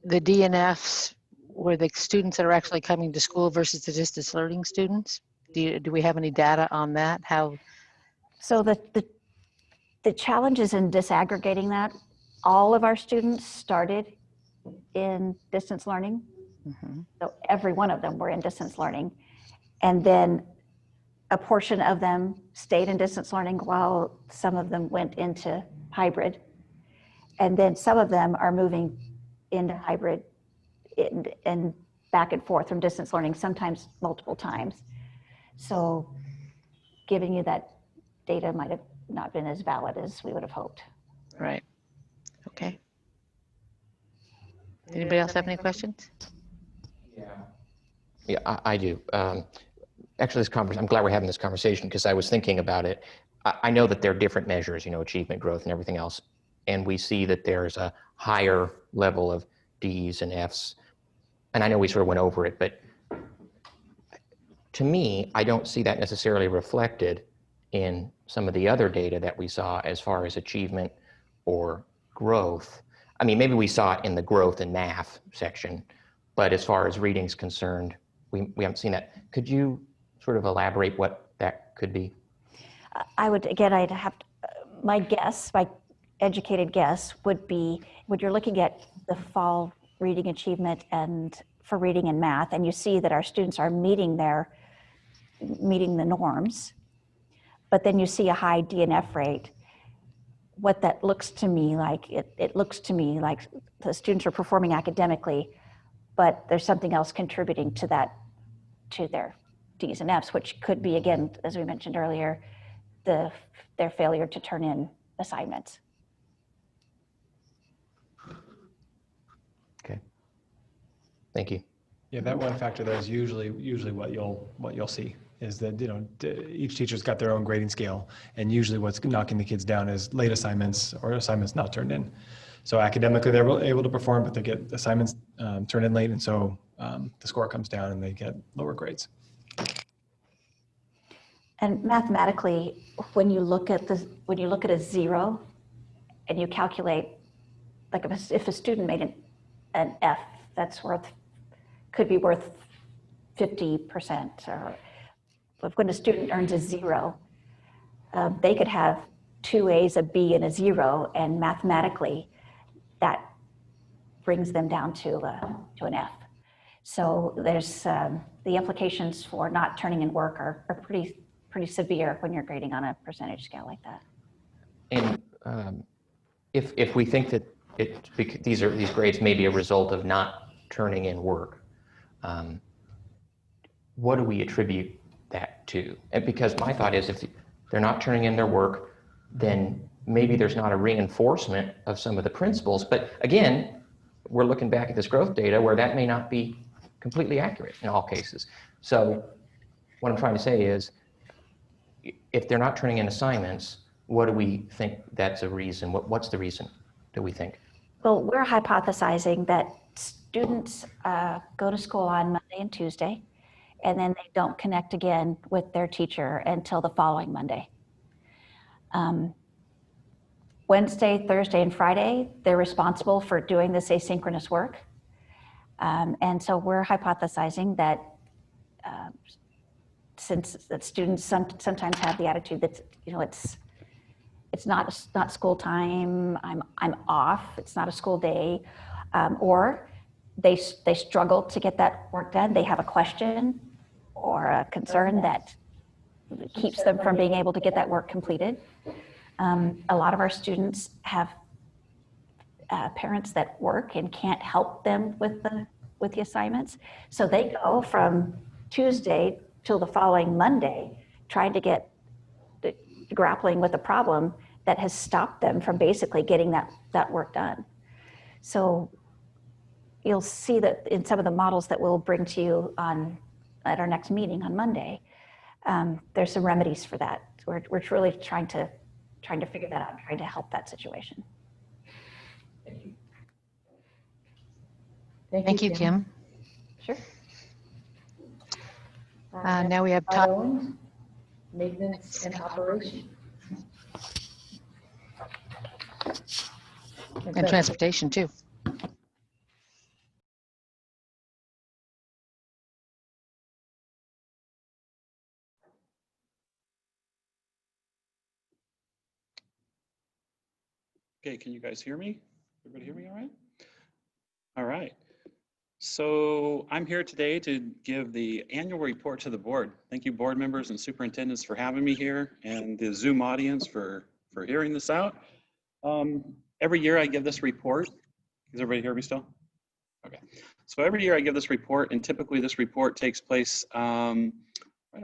the DNFs where the students that are actually coming to school versus the distance learning students? Do we have any data on that? How? So the challenges in disaggregating that, all of our students started in distance learning. Mm-hmm. So every one of them were in distance learning. And then a portion of them stayed in distance learning while some of them went into hybrid. And then some of them are moving into hybrid and back and forth from distance learning, sometimes multiple times. So giving you that data might have not been as valid as we would have hoped. Right. Okay. Anybody else have any questions? Yeah. Yeah, I do. Actually, I'm glad we're having this conversation because I was thinking about it. I know that there are different measures, achievement, growth, and everything else. And we see that there's a higher level of D's and F's. And I know we sort of went over it, but to me, I don't see that necessarily reflected in some of the other data that we saw as far as achievement or growth. I mean, maybe we saw it in the growth and math section, but as far as reading's concerned, we haven't seen that. Could you sort of elaborate what that could be? I'd have to, my educated guess would be when you're looking at the fall reading achievement and for reading and math, and you see that our students are meeting the norms, but then you see a high DNF rate. What that looks to me like, it looks to me like the students are performing academically, but there's something else contributing to that, to their D's and F's, which could be, again, as we mentioned earlier, their failure to turn in assignments. Okay. Thank you. Yeah, that one factor there is usually what you'll see is that each teacher's got their own grading scale, and usually what's knocking the kids down is late assignments or assignments not turned in. So academically they're able to perform, but they get assignments turned in late, and so the score comes down and they get lower grades. And mathematically, when you look at a zero and you calculate, like if a student made an F, that's could be worth 50%, or when a student earns a zero, they could have 2 A's, a B, and a 0, and mathematically that brings them down to an F. So there's the implications for not turning in work are pretty severe when you're grading on a percentage scale like that. And if we think that these grades may be a result of not turning in work, what do we attribute that to? And because my thought is if they're not turning in their work, then maybe there's not a reinforcement of some of the principles. But again, we're looking back at this growth data where that may not be completely accurate in all cases. So what I'm trying to say is, if they're not turning in assignments, what do we think that's a reason? What's the reason, do we think? Well, we're hypothesizing that students go to school on Monday and Tuesday, and then they don't connect again with their teacher until the following Monday. Wednesday, Thursday, and Friday, they're responsible for doing this asynchronous work. And so we're hypothesizing that since that students sometimes have the attitude that it's it's not school time, I'm off, it's not a school day, or they struggle to get that work done, they have a question or a concern that keeps them from being able to get that work completed. A lot of our students have parents that work and can't help them with the assignments. So they go from Tuesday till the following Monday, trying to get grappling with a problem that has stopped them from basically getting that work done. So you'll see that in some of the models that we'll bring to you at our next meeting on Monday, there's some remedies for that. We're really trying to figure that out, trying to help that situation. Thank you, Kim. Sure. Now we have Todd. Owens, maintenance and operation. And transportation too. Okay, can you guys hear me? Everybody hear me all right? All right. So I'm here today to give the annual report to the board. Thank you, board members and superintendents, for having me here, and the Zoom audience for hearing this out. Every year I give this report. Does everybody hear me still? Okay. So every year I give this report, and typically this report takes place right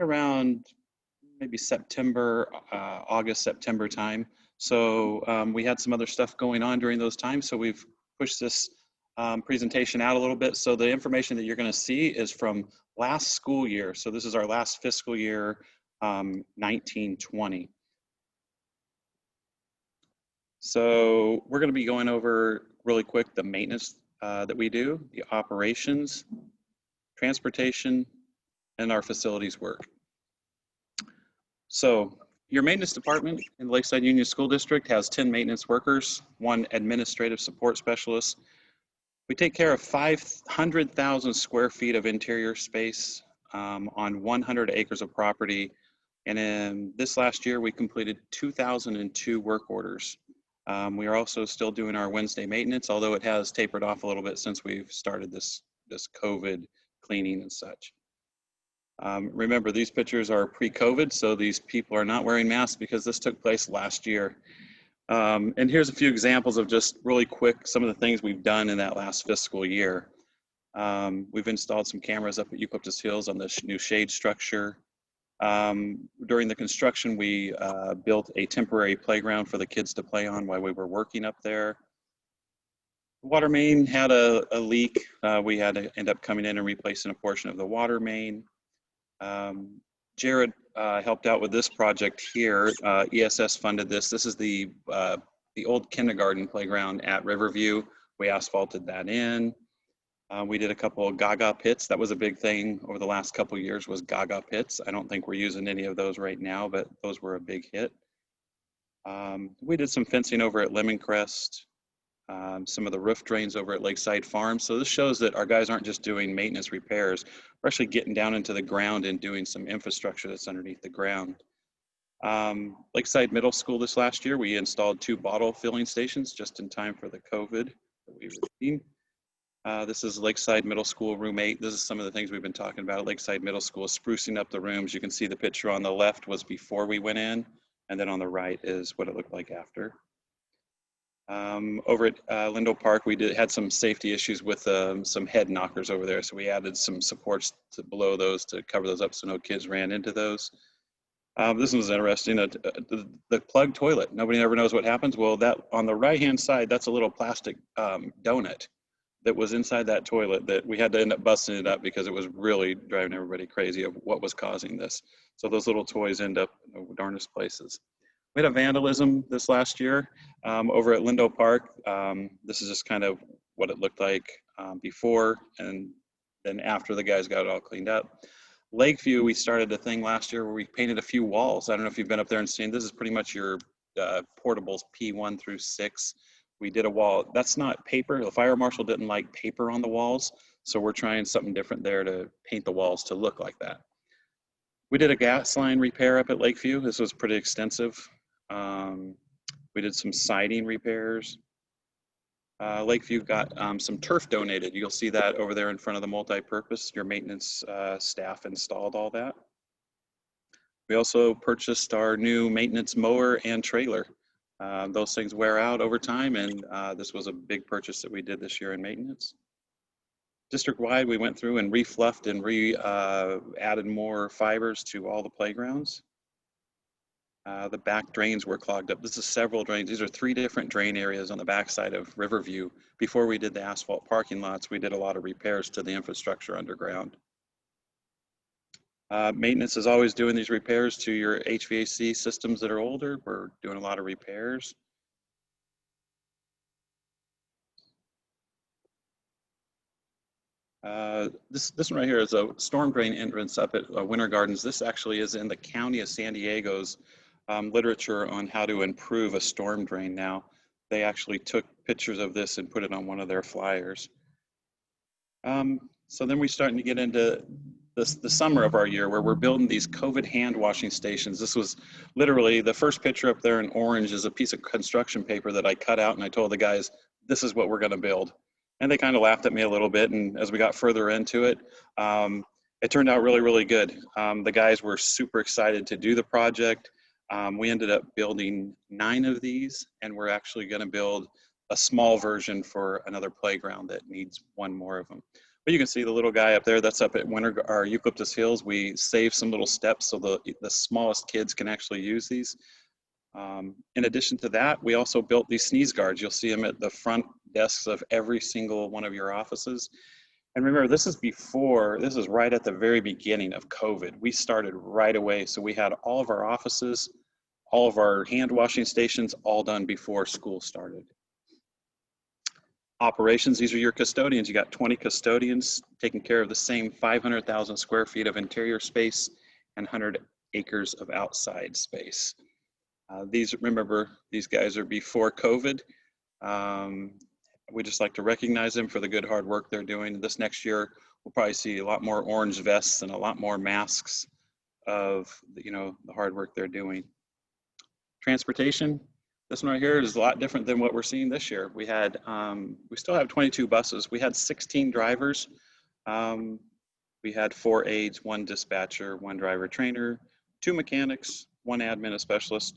around maybe September, August, September time. So we had some other stuff going on during those times, so we've pushed this presentation out a little bit. So the information that you're going to see is from last school year. So this is our last fiscal year, 1920. So we're going to be going over really quick the maintenance that we do, the operations, transportation, and our facilities work. So your maintenance department in the Lakeside Union School District has 10 maintenance workers, 1 administrative support specialist. We take care of 500,000 square feet of interior space on 100 acres of property. And in this last year, we completed 2,002 work orders. We are also still doing our Wednesday maintenance, although it has tapered off a little bit since we've started this COVID cleaning and such. Remember, these pictures are pre-COVID, so these people are not wearing masks because this took place last year. And here's a few examples of just really quick, some of the things we've done in that last fiscal year. We've installed some cameras up at Eucalyptus Hills on the new shade structure. During the construction, we built a temporary playground for the kids to play on while we were working up there. The water main had a leak. We had to end up coming in and replacing a portion of the water main. Jared helped out with this project here. ESS funded this. This is the old kindergarten playground at Riverview. We asphalted that in. We did a couple of Gaga pits. That was a big thing over the last couple of years, was Gaga pits. I don't think we're using any of those right now, but those were a big hit. We did some fencing over at Lemoncrest, some of the roof drains over at Lakeside Farm. So this shows that our guys aren't just doing maintenance repairs. We're actually getting down into the ground and doing some infrastructure that's underneath the ground. Lakeside Middle School this last year, we installed 2 bottle filling stations just in time for the COVID that we were seeing. This is Lakeside Middle School room 8. This is some of the things we've been talking about at Lakeside Middle School, sprucing up the rooms. You can see the picture on the left was before we went in, and then on the right is what it looked like after. Over at Lindo Park, we had some safety issues with some head knockers over there, so we added some supports below those to cover those up so no kids ran into those. This was interesting, the plug toilet. Nobody ever knows what happens. Well, that on the right-hand side, that's a little plastic donut that was inside that toilet that we had to end up busting it up because it was really driving everybody crazy of what was causing this. So those little toys end up in the darndest places. We had a vandalism this last year over at Lindo Park. This is just kind of what it looked like before and then after the guys got it all cleaned up. Lakeview, we started a thing last year where we painted a few walls. I don't know if you've been up there and seen, this is pretty much your portables P1 through 6. We did a wall, that's not paper. The fire marshal didn't like paper on the walls. So we're trying something different there to paint the walls to look like that. We did a gas line repair up at Lakeview. This was pretty extensive. We did some siding repairs. Lakeview got some turf donated. You'll see that over there in front of the multi-purpose. Your maintenance staff installed all that. We also purchased our new maintenance mower and trailer. Those things wear out over time, and this was a big purchase that we did this year in maintenance. District-wide, we went through and refluffed and added more fibers to all the playgrounds. The back drains were clogged up. This is several drains. These are 3 different drain areas on the backside of Riverview. Before we did the asphalt parking lots, we did a lot of repairs to the infrastructure underground. Maintenance is always doing these repairs to your HVAC systems that are older. We're doing a lot of repairs. This one right here is a storm drain entrance up at Winter Gardens. This actually is in the County of San Diego's literature on how to improve a storm drain now. They actually took pictures of this and put it on one of their flyers. So then we're starting to get into the summer of our year where we're building these COVID hand washing stations. This was literally the first picture up there in orange is a piece of construction paper that I cut out, and I told the guys, this is what we're going to build. And they kind of laughed at me a little bit. And as we got further into it, it turned out really, really good. The guys were super excited to do the project. We ended up building 9 of these, and we're actually going to build a small version for another playground that needs 1 more of them. But you can see the little guy up there, that's up at Eucalyptus Hills. We saved some little steps so the smallest kids can actually use these. In addition to that, we also built these sneeze guards. You'll see them at the front desks of every single one of your offices. And remember, this is right at the very beginning of COVID. We started right away. So we had all of our offices, all of our hand washing stations, all done before school started. Operations, these are your custodians. You got 20 custodians taking care of the same 500,000 square feet of interior space and 100 acres of outside space. Remember, these guys are before COVID. We just like to recognize them for the good hard work they're doing. This next year, we'll probably see a lot more orange vests and a lot more masks of the hard work they're doing. Transportation, this one right here is a lot different than what we're seeing this year. We still have 22 buses. We had 16 drivers. We had 4 aides, 1 dispatcher, 1 driver trainer, 2 mechanics, 1 admin, a specialist.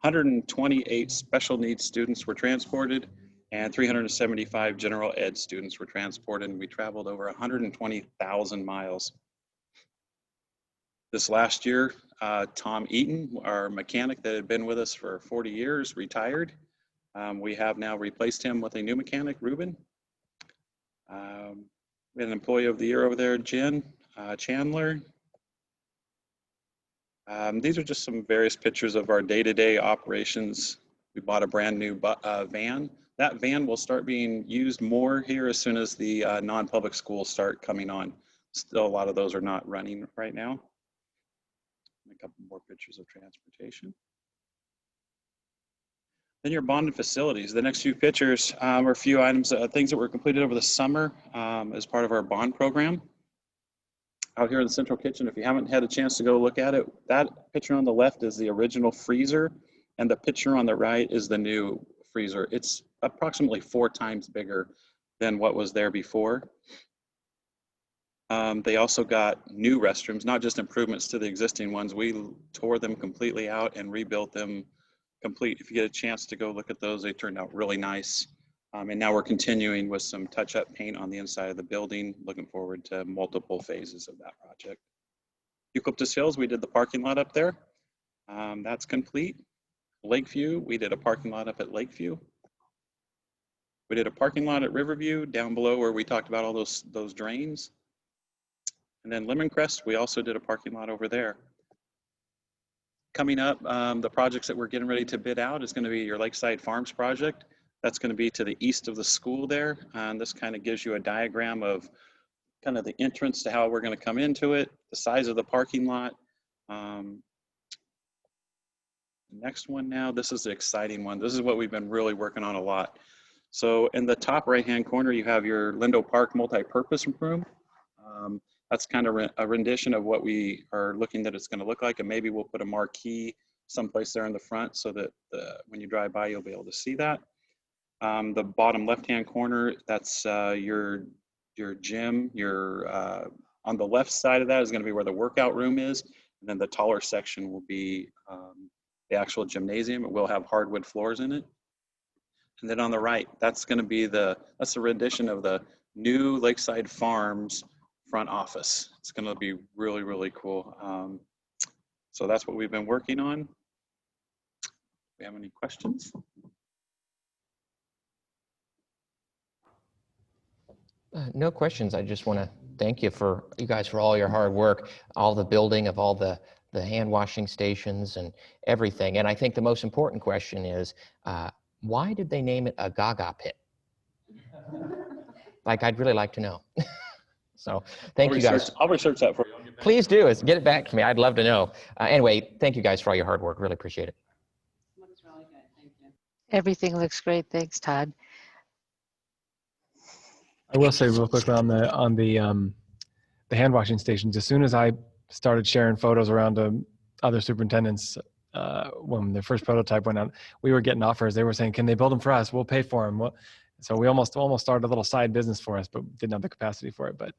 128 special needs students were transported, and 375 general ed students were transported, and we traveled over 120,000 miles. This last year, Tom Eaton, our mechanic that had been with us for 40 years, retired. We have now replaced him with a new mechanic, Ruben. We had an employee of the year over there, Jen Chandler. These are just some various pictures of our day-to-day operations. We bought a brand new van. That van will start being used more here as soon as the non-public schools start coming on. Still, a lot of those are not running right now. A couple more pictures of transportation. Then your bonded facilities. The next few pictures are a few items, things that were completed over the summer as part of our bond program. Out here in the central kitchen, if you haven't had a chance to go look at it, that picture on the left is the original freezer, and the picture on the right is the new freezer. It's approximately 4 times bigger than what was there before. They also got new restrooms, not just improvements to the existing ones. We tore them completely out and rebuilt them complete. If you get a chance to go look at those, they turned out really nice. And now we're continuing with some touch-up paint on the inside of the building. Looking forward to multiple phases of that project. Eucalyptus Hills, we did the parking lot up there. That's complete. Lakeview, we did a parking lot up at Lakeview. We did a parking lot at Riverview down below where we talked about all those drains. And then Lemoncrest, we also did a parking lot over there. Coming up, the projects that we're getting ready to bid out is going to be your Lakeside Farms project. That's going to be to the east of the school there. And this kind of gives you a diagram of kind of the entrance to how we're going to come into it, the size of the parking lot. Next one now, this is the exciting one. This is what we've been really working on a lot. So in the top right-hand corner, you have your Lindo Park multi-purpose room. That's kind of a rendition of what we are looking that it's going to look like, and maybe we'll put a marquee someplace there in the front so that when you drive by, you'll be able to see that. The bottom left-hand corner, that's your gym. On the left side of that is going to be where the workout room is. And then the taller section will be the actual gymnasium. It will have hardwood floors in it. And then on the right, that's going to be that's a rendition of the new Lakeside Farms front office. It's going to be really, really cool. So that's what we've been working on. Do we have any questions? No questions. I just want to thank you guys for all your hard work, all the building of all the hand washing stations and everything. And I think the most important question is, why did they name it a Gaga pit? Like, I'd really like to know. So thank you guys. I'll research that for you. Please do. Get it back to me. I'd love to know. Anyway, thank you guys for all your hard work. Really appreciate it. Looks really good, thank you. Everything looks great. Thanks, Todd. I will say real quickly on the hand washing stations, as soon as I started sharing photos around to other superintendents, when the first prototype went out, we were getting offers. They were saying, "Can they build them for us? We'll pay for them." So we almost started a little side business for us, but didn't have the capacity for it.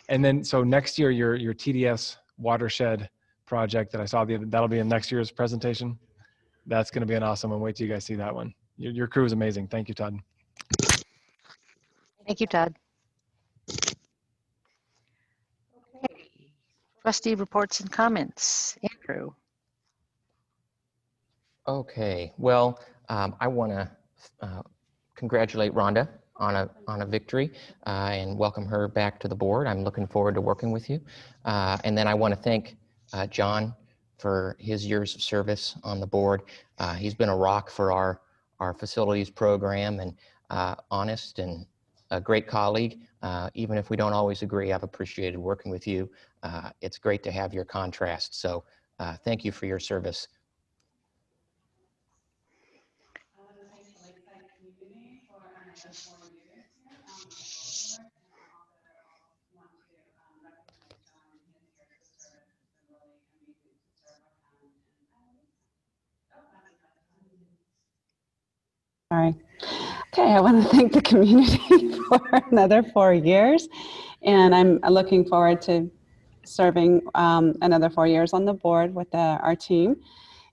And then so next year, your TDS watershed project that I saw that'll be in next year's presentation. That's going to be an awesome one. Wait till you guys see that one. Your crew is amazing. Thank you, Todd. Thank you, Todd. Okay. Trustee reports and comments. Andrew. Okay. Well, I want to congratulate Rhonda on a victory and welcome her back to the board. I'm looking forward to working with you. And then I want to thank John for his years of service on the board. He's been a rock for our facilities program and honest and a great colleague. Even if we don't always agree, I've appreciated working with you. It's great to have your contrast. So thank you for your service. Sorry. Okay, I want to thank the community for another 4 years, and I'm looking forward to serving another 4 years on the board with our team.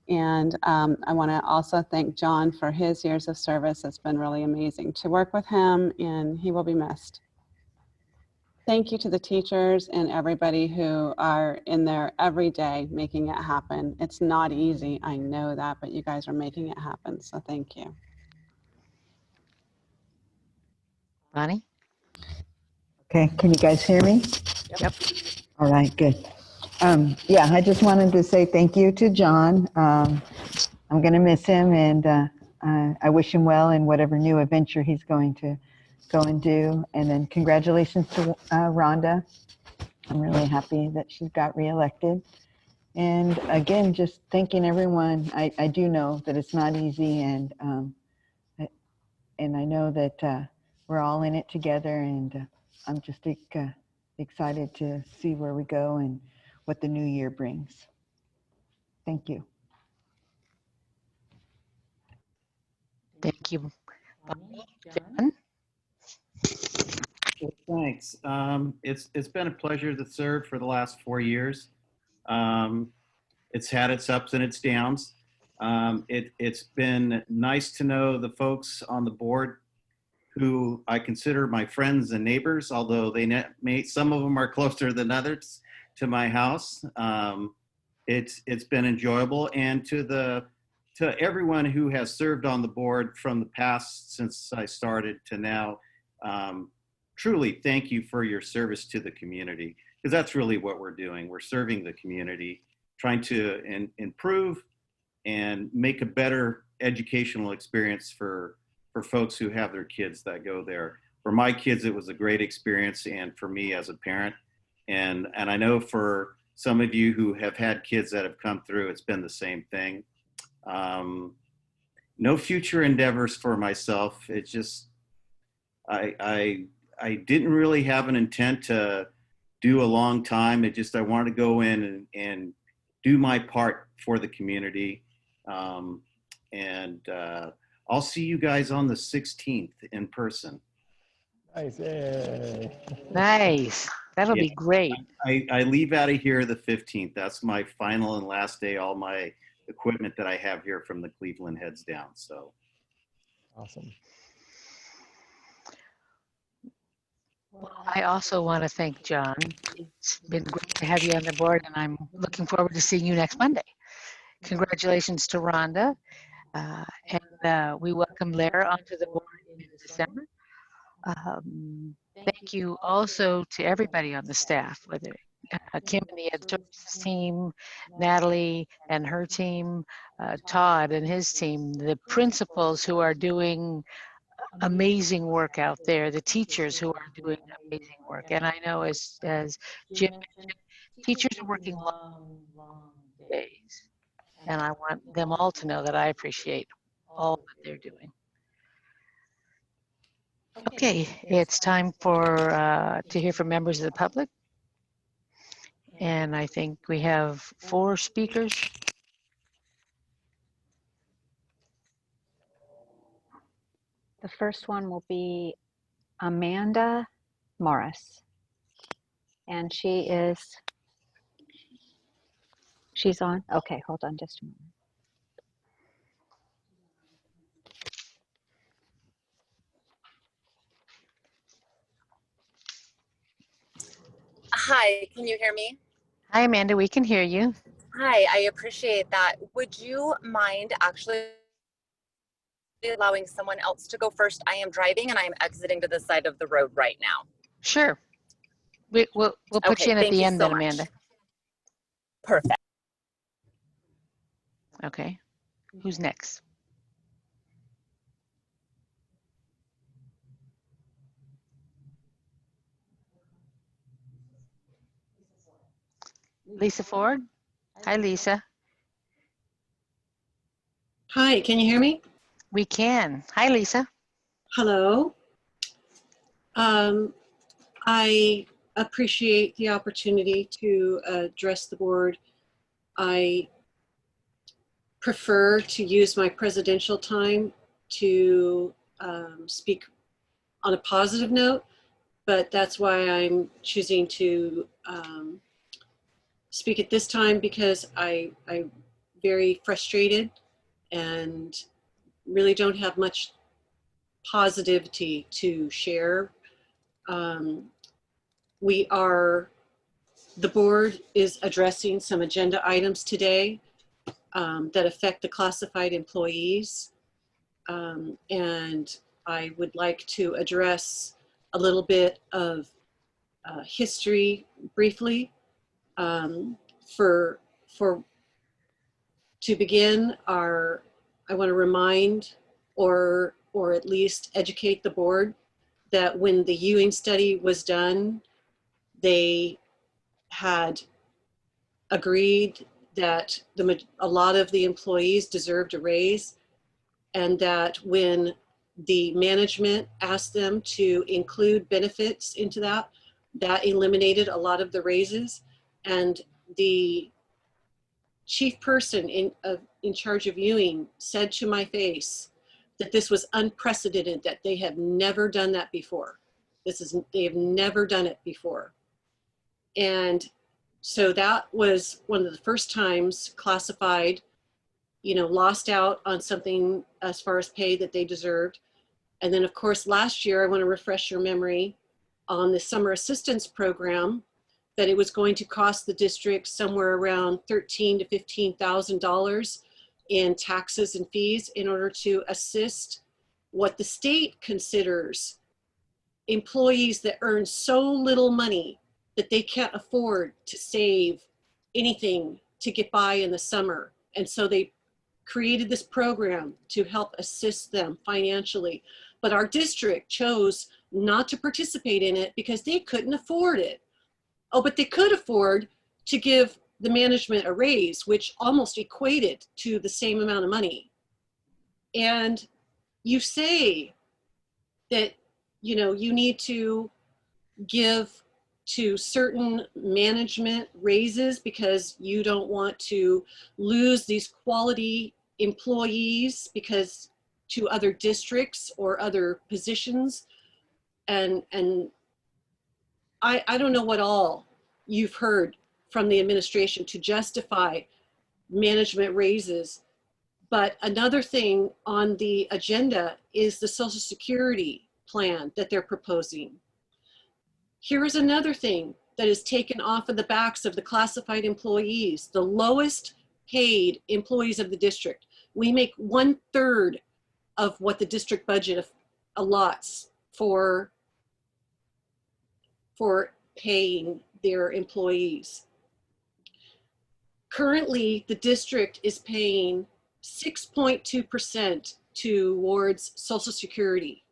And I want to also thank John for his years of service. It's been really amazing to work with him, and he will be missed. Thank you to the teachers and everybody who are in there every day making it happen. It's not easy, I know that, but you guys are making it happen, so thank you. Bonnie? Okay, can you guys hear me? Yep. All right, good. Yeah, I just wanted to say thank you to John. I'm going to miss him, and I wish him well in whatever new adventure he's going to go and do. And then congratulations to Rhonda. I'm really happy that she got reelected. And again, just thanking everyone. I do know that it's not easy, and I know that we're all in it together, and I'm just excited to see where we go and what the new year brings. Thank you. Thank you, Bonnie. John? Thanks. It's been a pleasure to serve for the last 4 years. It's had its ups and its downs. It's been nice to know the folks on the board who I consider my friends and neighbors, although some of them are closer than others to my house. It's been enjoyable, and to everyone who has served on the board from the past since I started to now, truly thank you for your service to the community, because that's really what we're doing. We're serving the community, trying to improve and make a better educational experience for folks who have their kids that go there. For my kids, it was a great experience, and for me as a parent. And I know for some of you who have had kids that have come through, it's been the same thing. No future endeavors for myself. It's just, I didn't really have an intent to do a long time. I wanted to go in and do my part for the community. And I'll see you guys on the 16th in person. Nice. Yay. Nice. That'll Yeah. be great. I leave out of here the 15th. That's my final and last day. All my equipment that I have here from the Cleveland heads down. So Awesome. Well, I also want to thank John. It's been great to have you on the board, and I'm looking forward to seeing you next Monday. Congratulations to Rhonda. And we welcome Lara onto the board in December. Thank you also to everybody on the staff, whether Kim and the Ed Services team, Natalie and her team, Todd and his team, the principals who are doing amazing work out there, the teachers who are doing amazing work. And I know as Jim mentioned, teachers are working long days. And I want them all to know that I appreciate all that they're doing. Okay, it's time for to hear from members of the public. And I think we have 4 speakers. The first one will be Amanda Morris. And she's on. Okay, hold on just a moment. Hi, can you hear me? Hi, Amanda, we can hear you. Hi, I appreciate that. Would you mind actually allowing someone else to go first? I am driving and I am exiting to the side of the road right now. Sure. We'll put you in at the end then, Amanda. Perfect. Okay. Who's next? Lisa Ford? Hi, Lisa. Hi, can you hear me? We can. Hi, Lisa. Hello. I appreciate the opportunity to address the board. I prefer to use my presidential time to speak on a positive note, but that's why I'm choosing to speak at this time, because I'm very frustrated and really don't have much positivity to share. The board is addressing some agenda items today that affect the classified employees. And I would like to address a little bit of history briefly. To begin, I want to remind or at least educate the board that when the Ewing study was done, they had agreed that a lot of the employees deserved a raise, and that when the management asked them to include benefits into that eliminated a lot of the raises. And the chief person in charge of Ewing said to my face that this was unprecedented, that they have never done that before. They have never done it before. And so that was one of the first times classified, lost out on something as far as pay that they deserved. And then of course, last year, I want to refresh your memory on the summer assistance program, that it was going to cost the district somewhere around $13,000 to $15,000 in taxes and fees in order to assist what the state considers employees that earn so little money that they can't afford to save anything to get by in the summer. And so they created this program to help assist them financially. But our district chose not to participate in it because they couldn't afford it. Oh, but they could afford to give the management a raise, which almost equated to the same amount of money. And you say that, you need to give to certain management raises because you don't want to lose these quality employees because to other districts or other positions. And I don't know what all you've heard from the administration to justify management raises. But another thing on the agenda is the Social Security plan that they're proposing. Here is another thing that is taken off of the backs of the classified employees, the lowest paid employees of the district. We make 1/3 of what the district budget allots for paying their employees. Currently, the district is paying 6.2% towards Social Security.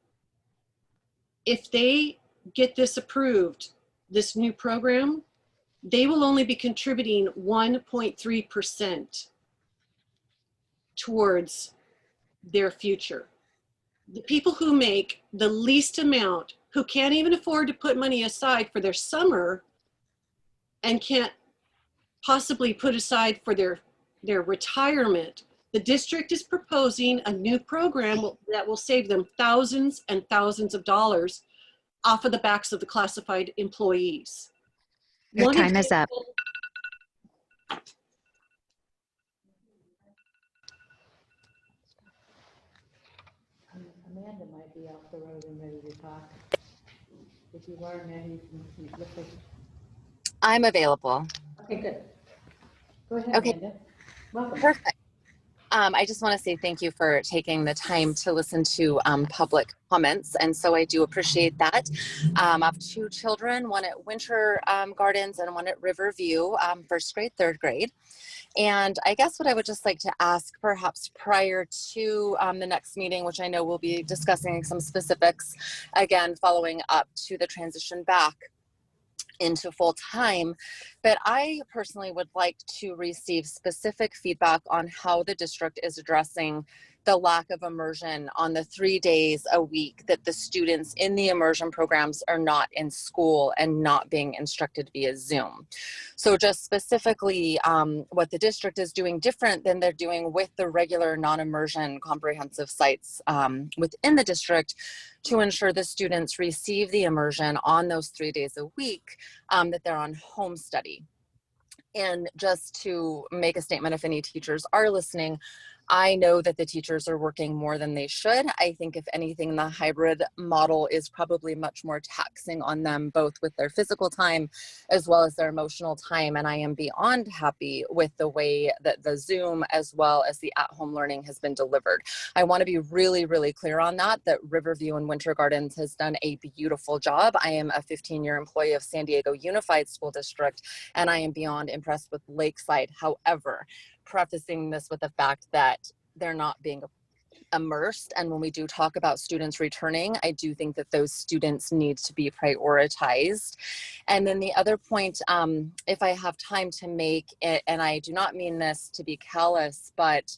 If they get this approved, this new program, they will only be contributing 1.3% towards their future. The people who make the least amount, who can't even afford to put money aside for their summer and can't possibly put aside for their retirement, the district is proposing a new program that will save them thousands and thousands of dollars off of the backs of the classified employees. Your time is up. Amanda might be off the road and ready to talk. If you are, Amanda, you can look like. I'm available. Okay, good. Go ahead, Okay. Amanda. Welcome. Perfect. I just want to say thank you for taking the time to listen to public comments. And so I do appreciate that. I have 2 children, one at Winter Gardens and one at Riverview, 1st grade, 3rd grade. And I guess what I would just like to ask perhaps prior to the next meeting, which I know we'll be discussing some specifics, again, following up to the transition back into full time, but I personally would like to receive specific feedback on how the district is addressing the lack of immersion on the 3 days a week that the students in the immersion programs are not in school and not being instructed via Zoom. So just specifically what the district is doing different than they're doing with the regular non-immersion comprehensive sites within the district to ensure the students receive the immersion on those 3 days a week that they're on home study. And just to make a statement, if any teachers are listening, I know that the teachers are working more than they should. I think if anything, the hybrid model is probably much more taxing on them, both with their physical time as well as their emotional time. And I am beyond happy with the way that the Zoom as well as the at-home learning has been delivered. I want to be really, really clear on that Riverview and Winter Gardens has done a beautiful job. I am a 15-year employee of San Diego Unified School District, and I am beyond impressed with Lakeside. However, prefacing this with the fact that they're not being immersed. And when we do talk about students returning, I do think that those students need to be prioritized. And then the other point, if I have time to make it, and I do not mean this to be callous, but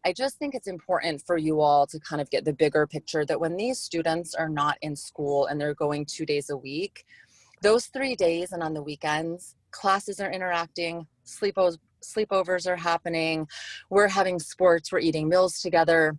I just think it's important for you all to kind of get the bigger picture that when these students are not in school and they're going 2 days a week, those 3 days and on the weekends, classes are interacting, sleepovers are happening, we're having sports, we're eating meals together,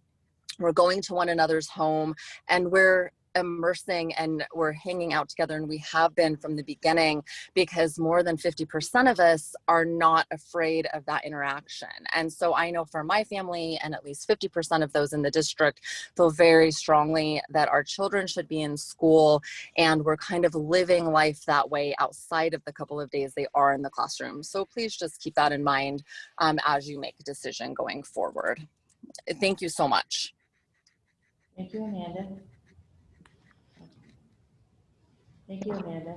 we're going to one another's home, and we're immersing and we're hanging out together, and we have been from the beginning, because more than 50% of us are not afraid of that interaction. And so I know for my family, and at least 50% of those in the district feel very strongly that our children should be in school, and we're kind of living life that way outside of the couple of days they are in the classroom. So please just keep that in mind as you make a decision going forward. Thank you so much. Thank you, Amanda. Thank you, Amanda.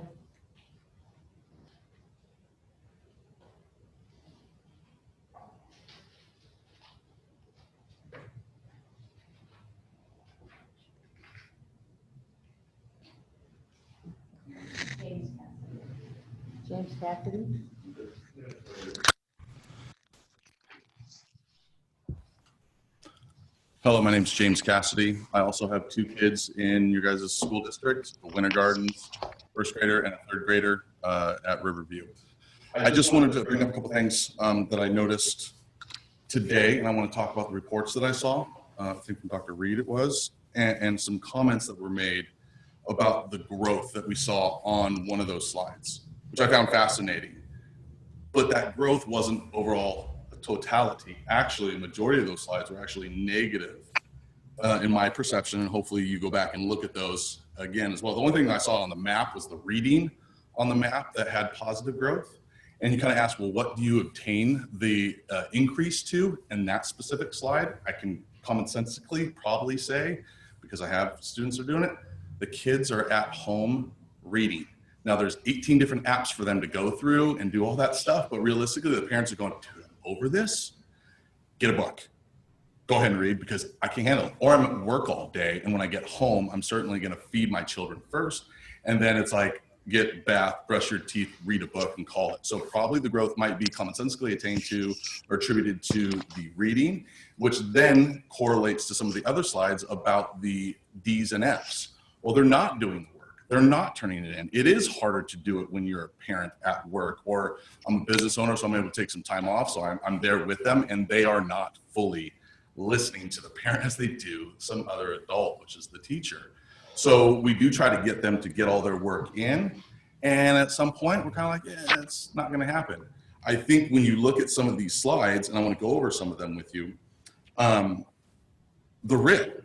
James Cassidy. Hello, my name is James Cassidy. I also have 2 kids in your guys' school district, a Winter Gardens 1st grader and a 3rd grader at Riverview. I just wanted to bring up a couple things that I noticed today, and I want to talk about the reports that I saw, I think from Dr. Reed it was, and some comments that were made about the growth that we saw on one of those slides, which I found fascinating. But that growth wasn't overall a totality. Actually, a majority of those slides were actually negative in my perception, and hopefully you go back and look at those again as well. The only thing that I saw on the map was the reading on the map that had positive growth. And you kind of ask, well, what do you obtain the increase to in that specific slide? I can commonsensically probably say, because I have students who are doing it, the kids are at home reading. Now there's 18 different apps for them to go through and do all that stuff, but realistically the parents are going, dude, I'm over this, get a book. Go ahead and read because I can't handle it. Or I'm at work all day, and when I get home, I'm certainly gonna feed my children first, and then it's like, get bath, brush your teeth, read a book, and call it. So probably the growth might be commonsensically attained to or attributed to the reading, which then correlates to some of the other slides about the D's and F's. Well, they're not doing the work. They're not turning it in. It is harder to do it when you're a parent at work, or I'm a business owner, so I'm able to take some time off, so I'm there with them, and they are not fully listening to the parent as they do some other adult, which is the teacher. So we do try to get them to get all their work in. And at some point, we're kind of like, yeah, that's not going to happen. I think when you look at some of these slides, and I want to go over some of them with you, the RIT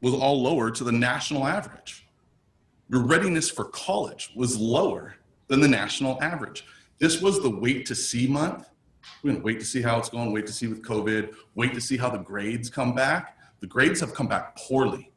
was all lower to the national average. Your readiness for college was lower than the national average. This was the wait to see month. We're going to wait to see how it's going, wait to see with COVID, wait to see how the grades come back. The grades have come back poorly.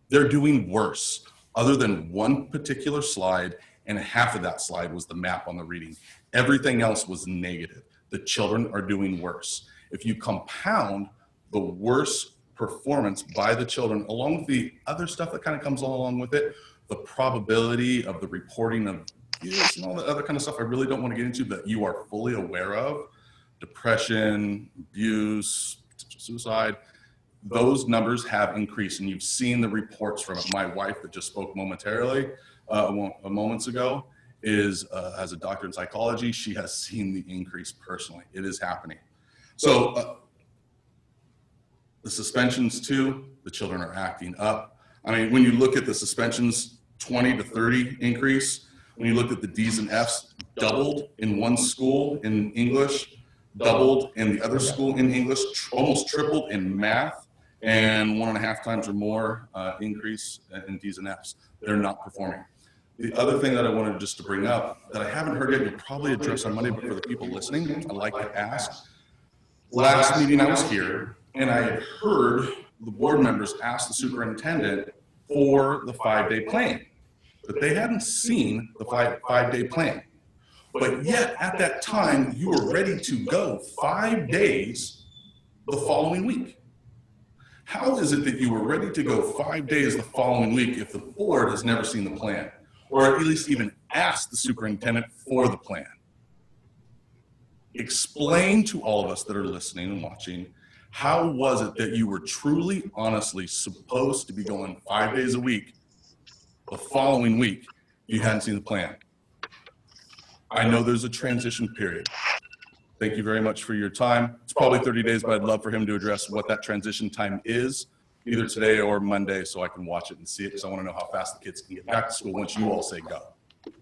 They're doing worse, other than one particular slide, and half of that slide was the map on the reading. Everything else was negative. The children are doing worse. If you compound the worst performance by the children, along with the other stuff that kind of comes along with it, the probability of the reporting of abuse and all that other kind of stuff I really don't want to get into, that you are fully aware of, depression, abuse, suicide, those numbers have increased, and you've seen the reports from it. My wife that just spoke momentarily, moments ago, is as a doctor in psychology, she has seen the increase personally. It is happening. So the suspensions too, the children are acting up. I mean, when you look at the suspensions, 20 to 30 increase. When you look at the D's and F's, doubled in one school in English, doubled in the other school in English, almost tripled in math, and 1.5 times or more increase in D's and F's. They're not performing. The other thing that I wanted just to bring up that I haven't heard yet, you'll probably address on Monday, but for the people listening, I'd like to ask. Last meeting I was here, and I had heard the board members ask the superintendent for the 5-day plan, but they hadn't seen the five-day plan. But yet at that time, you were ready to go 5 days the following week. How is it that you were ready to go 5 days the following week if the board has never seen the plan, or at least even asked the superintendent for the plan? Explain to all of us that are listening and watching, how was it that you were truly, honestly supposed to be going 5 days a week the following week you hadn't seen the plan? I know there's a transition period. Thank you very much for your time. It's probably 30 days, but I'd love for him to address what that transition time is, either today or Monday, so I can watch it and see it, because I want to know how fast the kids can get back to school once you all say go.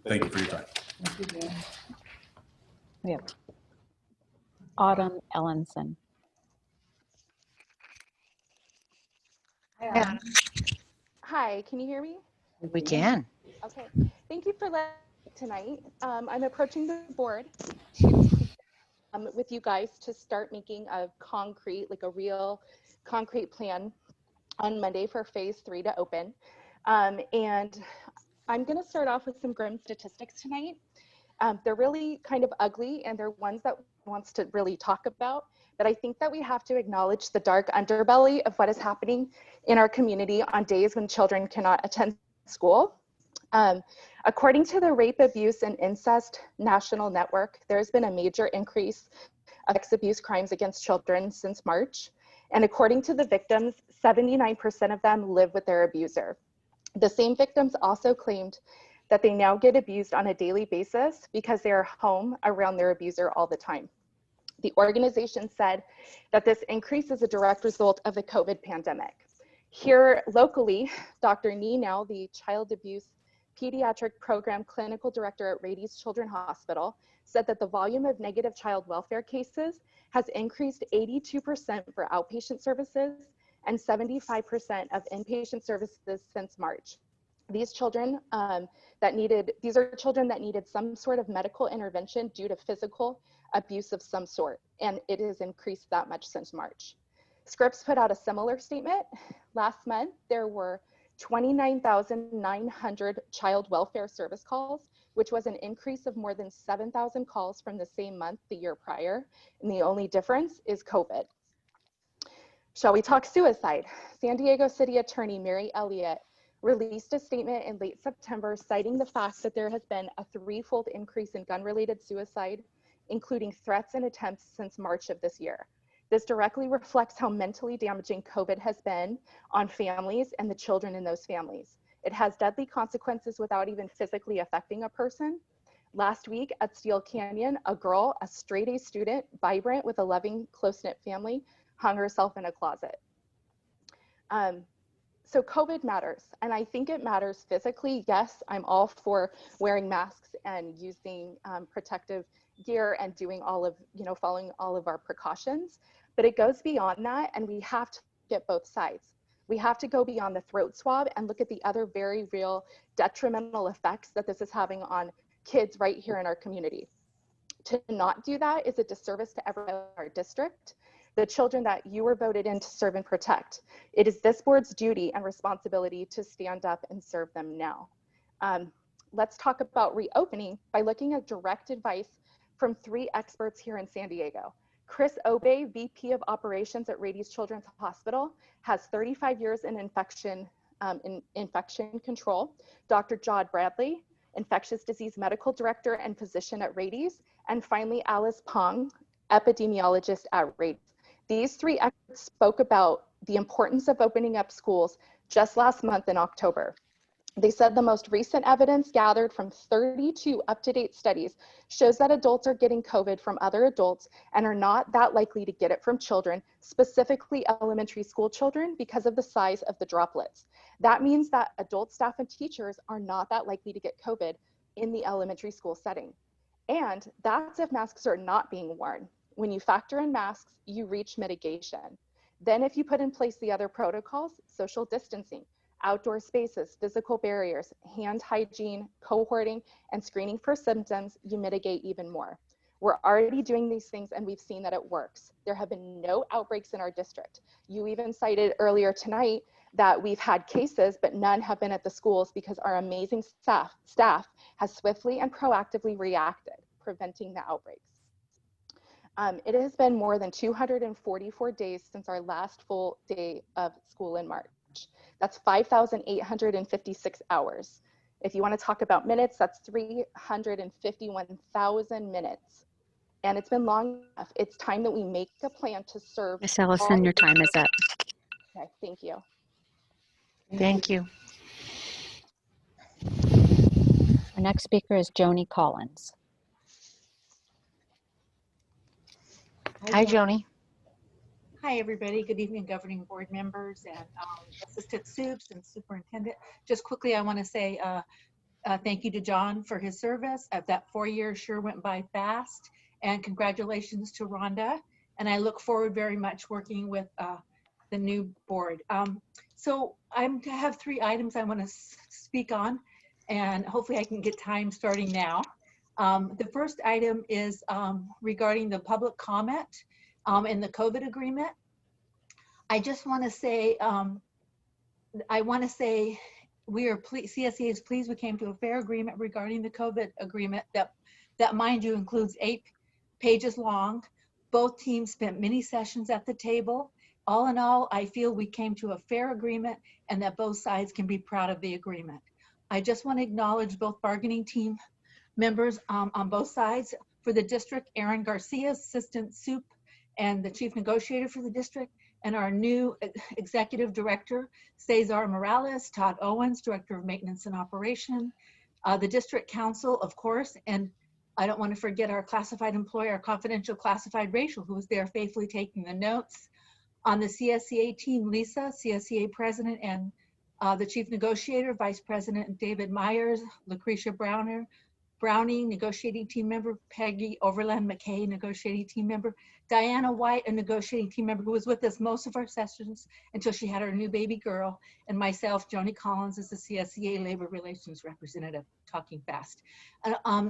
Thank you for your time. We have Autumn Ellenson. Yeah. Hi, can you hear me? We can. Okay, thank you for letting me tonight. I'm approaching the board with you guys to start making a concrete, like a real concrete plan on Monday for phase 3 to open. And I'm gonna start off with some grim statistics tonight. They're really kind of ugly, and they're ones that wants to really talk about, but I think that we have to acknowledge the dark underbelly of what is happening in our community on days when children cannot attend school. According to the Rape, Abuse, and Incest National Network, there's been a major increase of sex abuse crimes against children since March. And according to the victims, 79% of them live with their abuser. The same victims also claimed that they now get abused on a daily basis because they are home around their abuser all the time. The organization said that this increase is a direct result of the COVID pandemic. Here locally, Dr. Nee Now, the Child Abuse Pediatric Program Clinical Director at Rady's Children's Hospital, said that the volume of negative child welfare cases has increased 82% for outpatient services and 75% of inpatient services since March. These children these are children that needed some sort of medical intervention due to physical abuse of some sort, and it has increased that much since March. Scripps put out a similar statement. Last month, there were 29,900 child welfare service calls, which was an increase of more than 7,000 calls from the same month the year prior, and the only difference is COVID. Shall we talk suicide? San Diego City Attorney Mary Elliott released a statement in late September citing the fact that there has been a threefold increase in gun-related suicide, including threats and attempts since March of this year. This directly reflects how mentally damaging COVID has been on families and the children in those families. It has deadly consequences without even physically affecting a person. Last week at Steel Canyon, a girl, a straight A student, vibrant with a loving, close-knit family, hung herself in a closet. So COVID matters, and I think it matters physically. Yes, I'm all for wearing masks and using protective gear and doing all of, following all of our precautions, but it goes beyond that, and we have to get both sides. We have to go beyond the throat swab and look at the other very real detrimental effects that this is having on kids right here in our community. To not do that is a disservice to everyone in our district, the children that you were voted in to serve and protect. It is this board's duty and responsibility to stand up and serve them now. Let's talk about reopening by looking at direct advice from 3 experts here in San Diego. Chris Obey, VP of Operations at Rady's Children's Hospital, has 35 years in infection control. Dr. Jod Bradley, Infectious Disease Medical Director and Physician at Rady's, and finally Alice Pong, epidemiologist at Rady's. These 3 experts spoke about the importance of opening up schools just last month in October. They said the most recent evidence gathered from 32 up-to-date studies shows that adults are getting COVID from other adults and are not that likely to get it from children, specifically elementary school children, because of the size of the droplets. That means that adult staff and teachers are not that likely to get COVID in the elementary school setting. And that's if masks are not being worn. When you factor in masks, you reach mitigation. Then if you put in place the other protocols, social distancing, outdoor spaces, physical barriers, hand hygiene, cohorting, and screening for symptoms, you mitigate even more. We're already doing these things and we've seen that it works. There have been no outbreaks in our district. You even cited earlier tonight that we've had cases, but none have been at the schools because our amazing staff has swiftly and proactively reacted, preventing the outbreaks. It has been more than 244 days since our last full day of school in March. That's 5,856 hours. If you want to talk about minutes, that's 351,000 minutes. And it's been long enough. It's time that we make a plan to serve. Miss Ellison, your time is up. Okay, thank you. Thank you. Our next speaker is Joni Collins. Hi, Joni. Hi, everybody. Good evening, governing board members and assistant soups and superintendent. Just quickly, I want to say thank you to John for his service. That 4 years sure went by fast, and congratulations to Rhonda. And I look forward very much working with the new board. So I have 3 items I want to speak on, and hopefully I can get time starting now. The first item is regarding the public comment in the COVID agreement. I just want to say, we are CSE is pleased we came to a fair agreement regarding the COVID agreement that mind you includes 8 pages long. Both teams spent many sessions at the table. All in all, I feel we came to a fair agreement and that both sides can be proud of the agreement. I just want to acknowledge both bargaining team members on both sides. For the district, Aaron Garcia, assistant soup and the chief negotiator for the district, and our new executive director, Cesar Morales, Todd Owens, director of maintenance and operation, the district council, of course, and I don't want to forget our classified employee, our confidential classified Rachel, who was there faithfully taking the notes. On the CSEA team, Lisa, CSEA president, and the chief negotiator, vice president David Myers, Lucretia Browning, negotiating team member, Peggy Overland McKay, negotiating team member, Diana White, a negotiating team member who was with us most of our sessions until she had her new baby girl, and myself, Joni Collins, as the CSEA Labor Relations Representative, talking fast.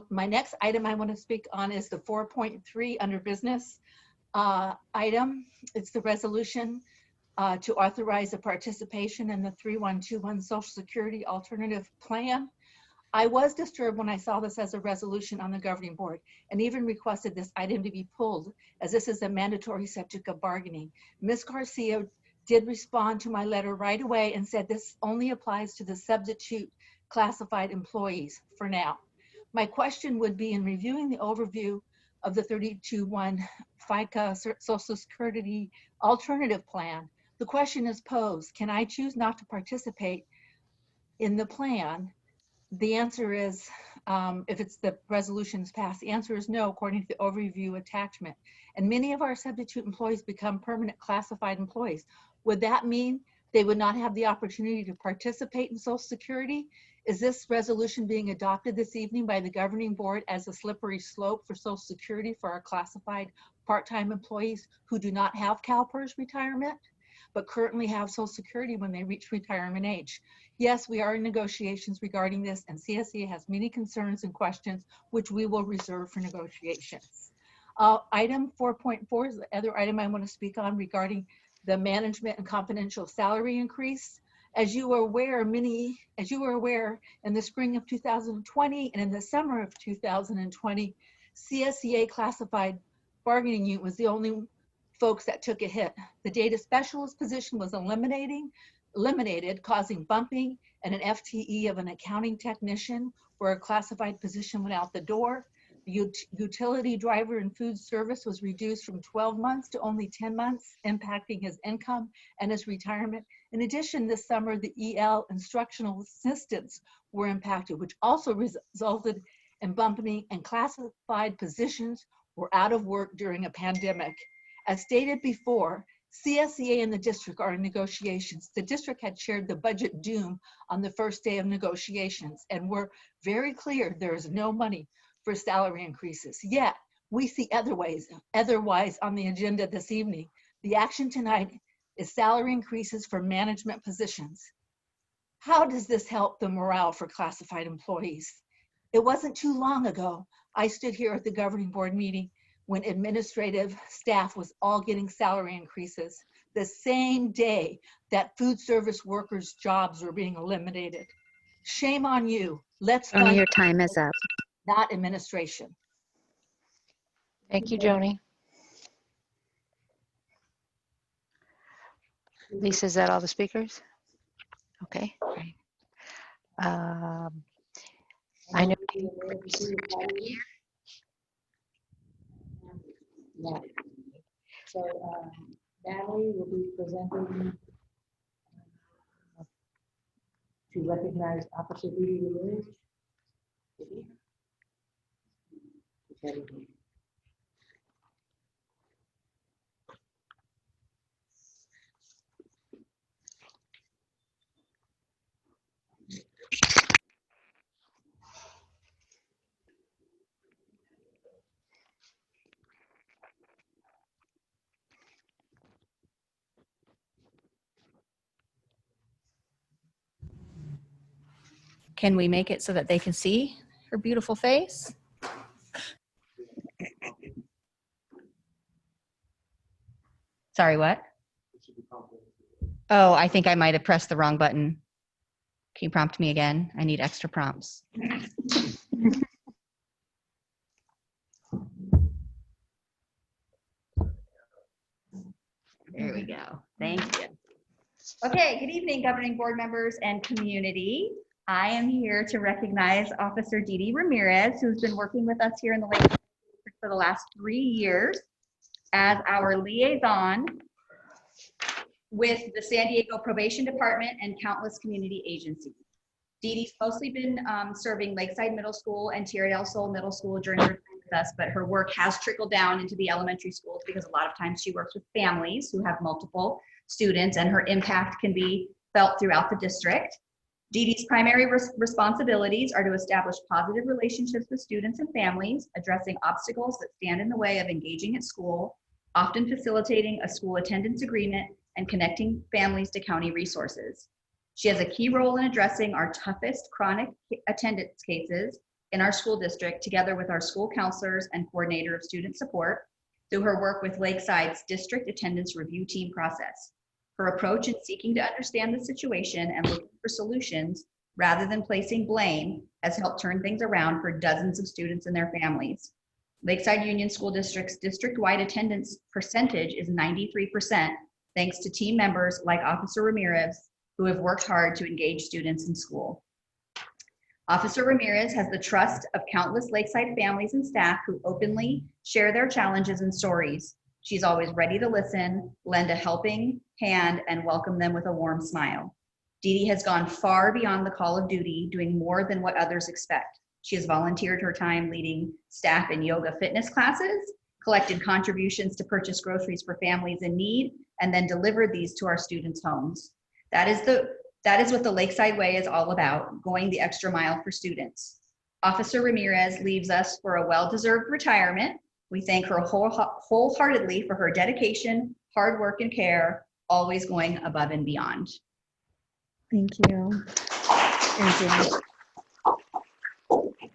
My next item I want to speak on is the 4.3 under business item. It's the resolution to authorize the participation in the 3121 Social Security Alternative Plan. I was disturbed when I saw this as a resolution on the governing board and even requested this item to be pulled, as this is a mandatory subject of bargaining. Ms. Garcia did respond to my letter right away and said this only applies to the substitute classified employees for now. My question would be, in reviewing the overview of the 32-1 FICA Social Security Alternative Plan, the question is posed, can I choose not to participate in the plan? The answer is, if it's the resolution is passed, the answer is no, according to the overview attachment. And many of our substitute employees become permanent classified employees. Would that mean they would not have the opportunity to participate in Social Security? Is this resolution being adopted this evening by the governing board as a slippery slope for Social Security for our classified part-time employees who do not have CalPERS retirement, but currently have Social Security when they reach retirement age? Yes, we are in negotiations regarding this, and CSEA has many concerns and questions which we will reserve for negotiations. Item 4.4 is the other item I want to speak on regarding the management and confidential salary increase. As you were aware, in the spring of 2020 and in the summer of 2020, CSEA classified bargaining unit was the only folks that took a hit. The data specialist position was eliminated, causing bumping, and an FTE of an accounting technician where a classified position went out the door. The utility driver and food service was reduced from 12 months to only 10 months, impacting his income and his retirement. In addition, this summer, the EL instructional assistants were impacted, which also resulted in bumping, and classified positions were out of work during a pandemic. As stated before, CSEA and the district are in negotiations. The district had shared the budget doom on the first day of negotiations, and we're very clear there is no money for salary increases. Yet, we see otherwise on the agenda this evening. The action tonight is salary increases for management positions. How does this help the morale for classified employees? It wasn't too long ago, I stood here at the governing board meeting when administrative staff was all getting salary increases the same day that food service workers' jobs were being eliminated. Shame on you. Let's fund Your time is up. not administration. Thank you, Joni. Lisa, is that all the speakers? Okay, great. I know. Yeah. So Natalie will be presenting to recognize Officer Judy Ramirez. Can we make it so that they can see her beautiful face? Sorry, what? Oh, I think I might have pressed the wrong button. Can you prompt me again? I need extra prompts. There we go. Thank you. Okay, good evening, governing board members and community. I am here to recognize Officer Didi Ramirez, who's been working with us here in the Lake District for the last 3 years as our liaison with the San Diego Probation Department and countless community agencies. Dee Dee's mostly been serving Lakeside Middle School and Tierra del Sol Middle School during her time with us, but her work has trickled down into the elementary schools because a lot of times she works with families who have multiple students, and her impact can be felt throughout the district. Dee Dee's primary responsibilities are to establish positive relationships with students and families, addressing obstacles that stand in the way of engaging at school, often facilitating a school attendance agreement, and connecting families to county resources. She has a key role in addressing our toughest chronic attendance cases in our school district, together with our school counselors and coordinator of student support, through her work with Lakeside's district attendance review team process. Her approach in seeking to understand the situation and looking for solutions rather than placing blame has helped turn things around for dozens of students and their families. Lakeside Union School District's district-wide attendance percentage is 93%, thanks to team members like Officer Ramirez, who have worked hard to engage students in school. Officer Ramirez has the trust of countless Lakeside families and staff who openly share their challenges and stories. She's always ready to listen, lend a helping hand, and welcome them with a warm smile. Dee Dee has gone far beyond the call of duty, doing more than what others expect. She has volunteered her time leading staff in yoga fitness classes, collected contributions to purchase groceries for families in need, and then delivered these to our students' homes. That is what the Lakeside Way is all about, going the extra mile for students. Officer Ramirez leaves us for a well-deserved retirement. We thank her wholeheartedly for her dedication, hard work, and care, always going above and beyond. Thank you. Thank you.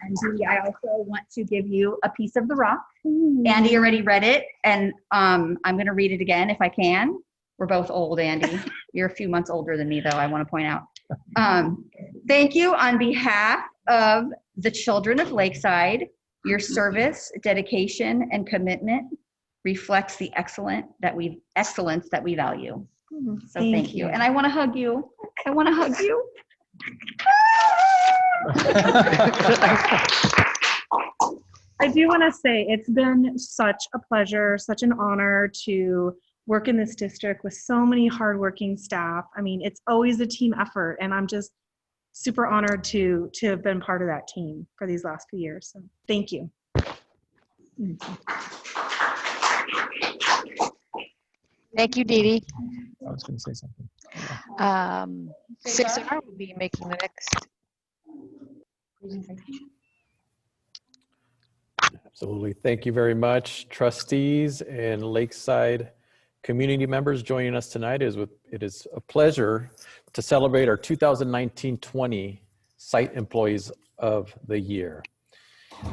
And Dee, I also want to give you a piece of the rock. Andy already read it, and I'm going to read it again if I can. We're both old, Andy. You're a few months older than me, though, I want to point out. Thank you on behalf of the children of Lakeside. Your service, dedication, and commitment reflects the excellence that we value. So thank you. And I want to hug you. I want to hug you. I do want to say it's been such a pleasure, such an honor to work in this district with so many hardworking staff. I mean, it's always a team effort, and I'm just super honored to have been part of that team for these last few years. So thank you. Thank you, Dee Dee. I was going to say something. Cesar will be making the next presentation. Absolutely. Thank you very much, trustees and Lakeside community members joining us tonight. It is a pleasure to celebrate our 2019-20 Site Employees of the Year.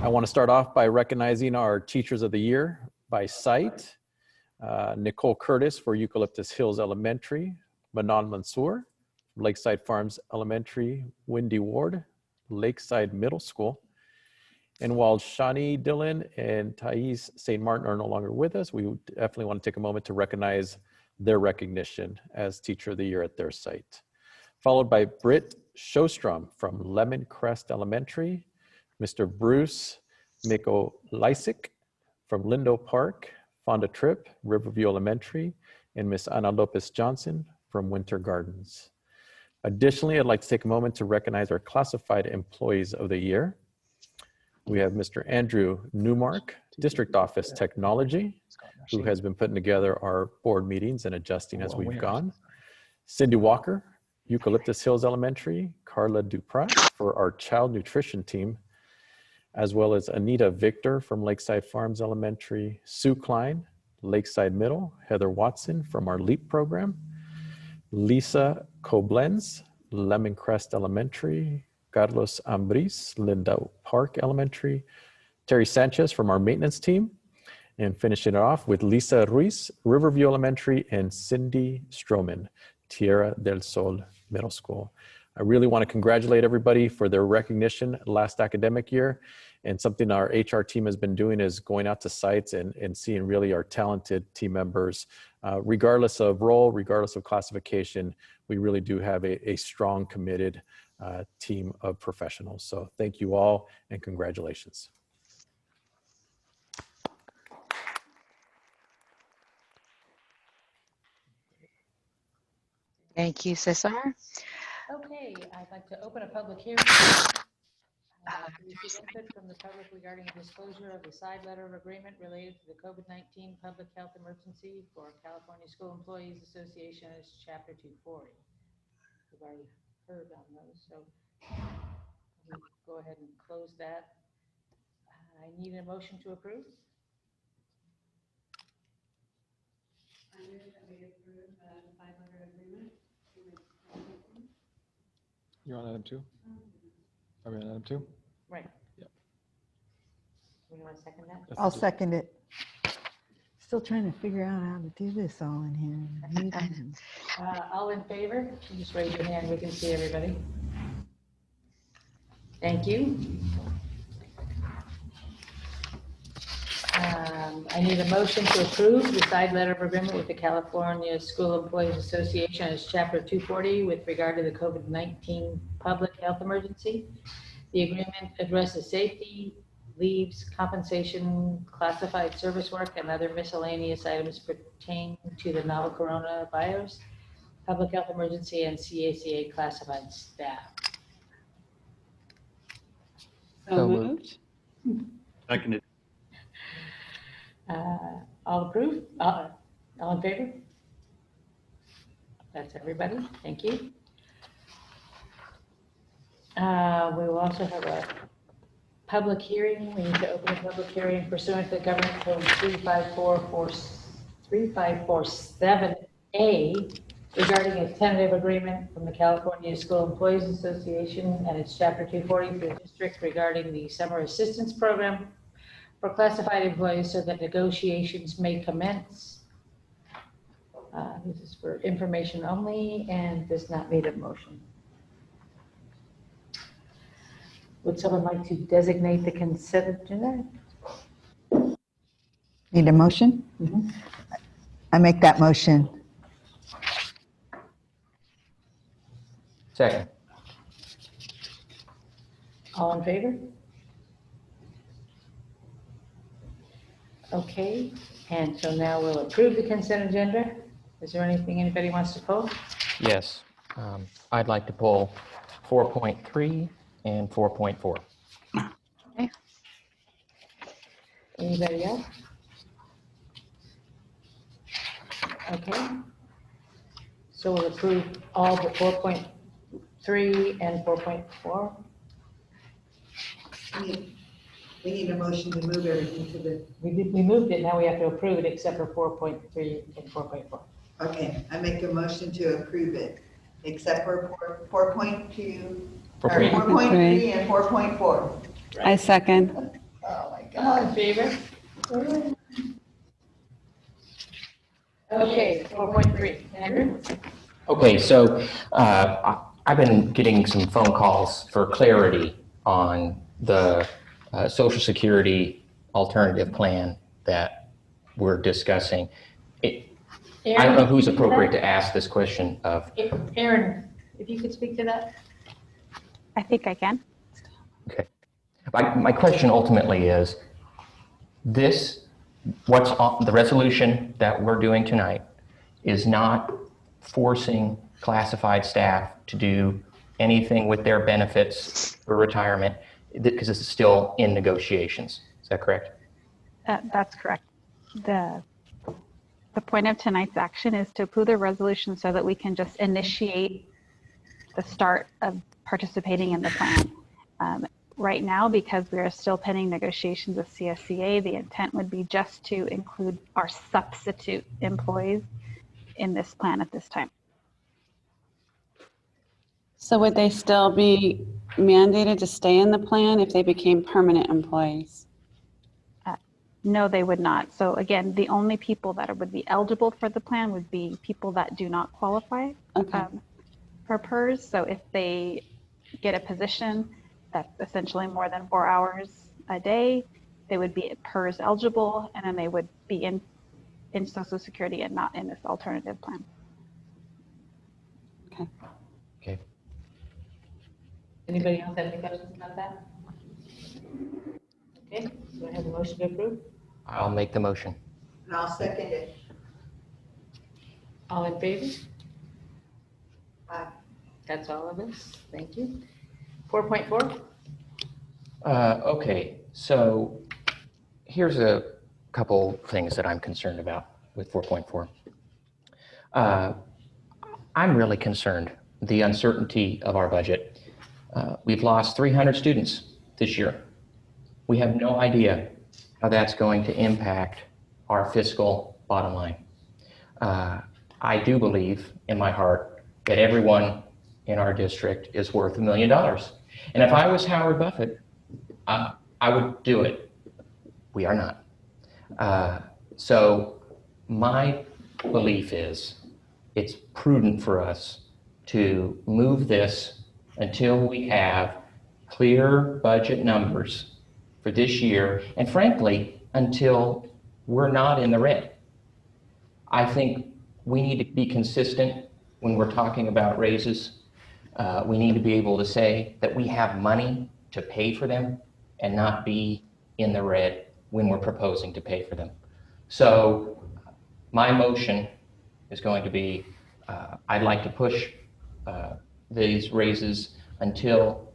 I want to start off by recognizing our Teachers of the Year by site. Nicole Curtis for Eucalyptus Hills Elementary, Manan Mansour, Lakeside Farms Elementary, Wendy Ward, Lakeside Middle School. And while Shani Dillon and Thais St. Martin are no longer with us, we definitely want to take a moment to recognize their recognition as Teacher of the Year at their site. Followed by Britt Shostrom from Lemon Crest Elementary, Mr. Bruce Mikolisik from Lindo Park, Fonda Tripp, Riverview Elementary, and Miss Ana Lopez Johnson from Winter Gardens. Additionally, I'd like to take a moment to recognize our classified employees of the year. We have Mr. Andrew Newmark, District Office Technology, who has been putting together our board meetings and adjusting as we've gone. Cindy Walker, Eucalyptus Hills Elementary, Carla Duprat for our child nutrition team, as well as Anita Victor from Lakeside Farms Elementary, Sue Klein, Lakeside Middle, Heather Watson from our LEAP program, Lisa Koblenz, Lemon Crest Elementary, Carlos Ambris, Linda Park Elementary, Terry Sanchez from our maintenance team, and finishing it off with Lisa Ruiz, Riverview Elementary, and Cindy Stroman, Tierra del Sol Middle School. I really want to congratulate everybody for their recognition last academic year. And something our HR team has been doing is going out to sites and seeing really our talented team members, regardless of role, regardless of classification. We really do have a strong, committed team of professionals. So thank you all and congratulations. Thank you, Cesar. Okay, I'd like to open a public hearing. To receive input from the public regarding disclosure of the side letter of agreement related to the COVID-19 public health emergency for California School Employees Association as Chapter 240. We've already heard on those, so we'll go ahead and close that. I need a motion to approve. I move that we approve the 500 agreement. You're on item 2? Are we on item 2? Right. Yep. We want to second that? I'll second it. Still trying to figure out how to do this all in here. All in favor? You just raise your hand. We can see everybody. Thank you. I need a motion to approve the side letter of agreement with the California School Employees Association as Chapter 240 with regard to the COVID-19 public health emergency. The agreement addresses safety, leaves, compensation, classified service work, and other miscellaneous items pertaining to the novel coronavirus, public health emergency, and CACA classified staff. So moved. Seconded. All approved? All in favor? That's everybody. Thank you. We will also have a public hearing. We need to open a public hearing pursuant to Government Code 3547A regarding a tentative agreement from the California School Employees Association and its Chapter 240 for the district regarding the summer assistance program for classified employees so that negotiations may commence. This is for information only and does not need a motion. Would someone like to designate the consent agenda? Need a motion? Mm-hmm. I make that motion. Second. All in favor? Okay, and so now we'll approve the consent agenda. Is there anything anybody wants to pull? Yes. I'd like to pull 4.3 and 4.4. Okay. Anybody else? Okay. So we'll approve all but 4.3 and 4.4. We need a motion to move everything to the. We moved it, now we have to approve it except for 4.3 and 4.4. Okay, I make a motion to approve it, except for 4.2, or 4.3. 4.3 and 4.4. I second. Oh my God. All in favor? Okay, 4.3. Andrew? Okay, so I've been getting some phone calls for clarity on the Social Security alternative plan that we're discussing. I don't know who's appropriate to ask this question of. Aaron, if you could speak to that. I think I can. Okay. My question ultimately is what's on the resolution that we're doing tonight is not forcing classified staff to do anything with their benefits for retirement because this is still in negotiations. Is that correct? That's correct. The point of tonight's action is to approve the resolution so that we can just initiate the start of participating in the plan. Right now, because we are still pending negotiations with CSCA, the intent would be just to include our substitute employees in this plan at this time. So would they still be mandated to stay in the plan if they became permanent employees? No, they would not. So again, the only people that would be eligible for the plan would be people that do not qualify for PERS. So if they get a position that's essentially more than 4 hours a day, they would be PERS eligible, and then they would be in Social Security and not in this alternative plan. Okay. Okay. Anybody else have any questions about that? Okay, do I have a motion to approve? I'll make the motion. And I'll second it. All in favor? Aye. That's all of us. Thank you. 4.4. Okay, so here's a couple things that I'm concerned about with 4.4. I'm really concerned, the uncertainty of our budget. We've lost 300 students this year. We have no idea how that's going to impact our fiscal bottom line. I do believe in my heart that everyone in our district is worth $1 million. And if I was Howard Buffett, I would do it. We are not. So my belief is it's prudent for us to move this until we have clear budget numbers for this year, and frankly, until we're not in the red. I think we need to be consistent when we're talking about raises. We need to be able to say that we have money to pay for them and not be in the red when we're proposing to pay for them. So my motion is going to be, I'd like to push these raises until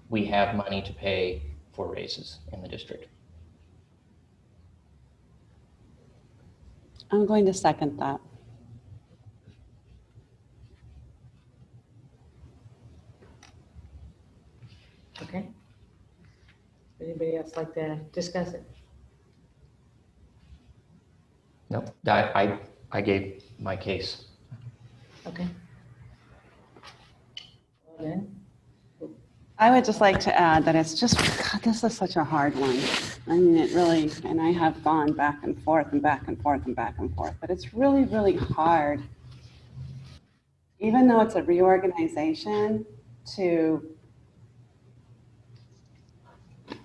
we have money to pay for raises in the district. I'm going to second that. Okay. Anybody else like to discuss it? Nope, I gave my case. Okay. Well, then, I would just like to add that it's just, God, this is such a hard one. I mean, it really, and I have gone back and forth and back and forth and back and forth, but it's really, really hard, even though it's a reorganization, to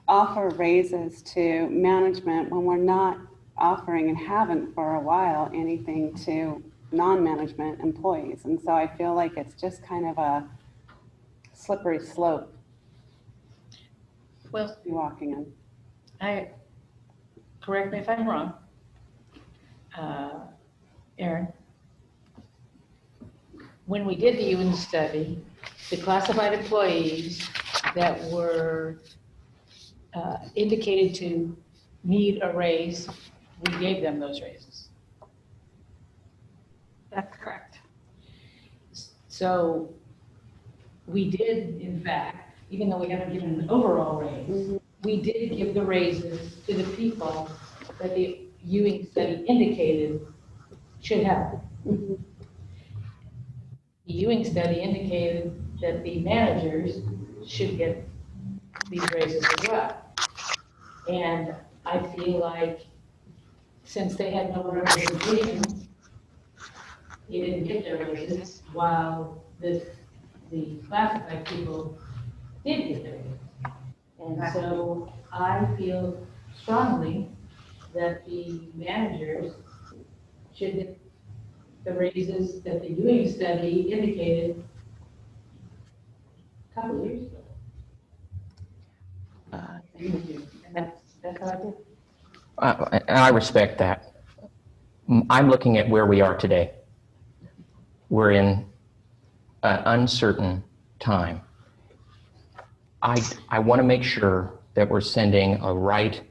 offer raises to management when we're not offering and haven't for a while anything to non-management employees. And so I feel like it's just kind of a slippery slope. Well, to be walking in. Correct me if I'm wrong, Aaron. When we did the UN study, the classified employees that were indicated to need a raise, we gave them those raises. That's correct. So we did, in fact, even though we haven't given an overall raise, we did give the raises to the people that the Ewing study indicated should have. The Ewing study indicated that the managers should get these raises as well. And I feel like since they had no representation, they didn't get their raises, while the classified people did get their raises. And so I feel strongly that the managers should get the raises that the Ewing study indicated a couple of years ago. And that's how I did. And I respect that. I'm looking at where we are today. We're in an uncertain time. I want to make sure that we're sending a right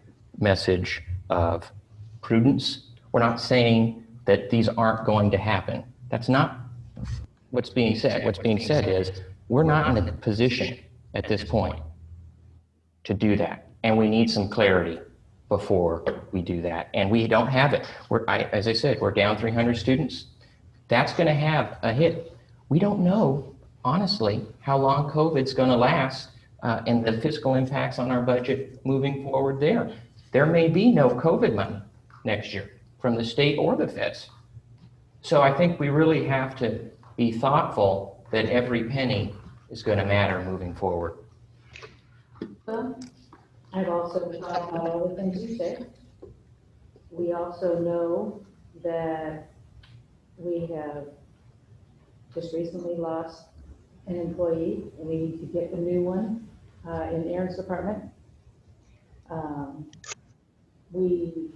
message of prudence. We're not saying that these aren't going to happen. That's not what's being said. What's being said is we're not in a position at this point to do that. And we need some clarity before we do that. And we don't have it. As I said, we're down 300 students. That's going to have a hit. We don't know, honestly, how long COVID's going to last and the fiscal impacts on our budget moving forward there. There may be no COVID money next year from the state or the feds. So I think we really have to be thoughtful that every penny is going to matter moving forward. Well, I've also thought about all the things you said. We also know that we have just recently lost an employee, and we need to get a new one in Aaron's department. We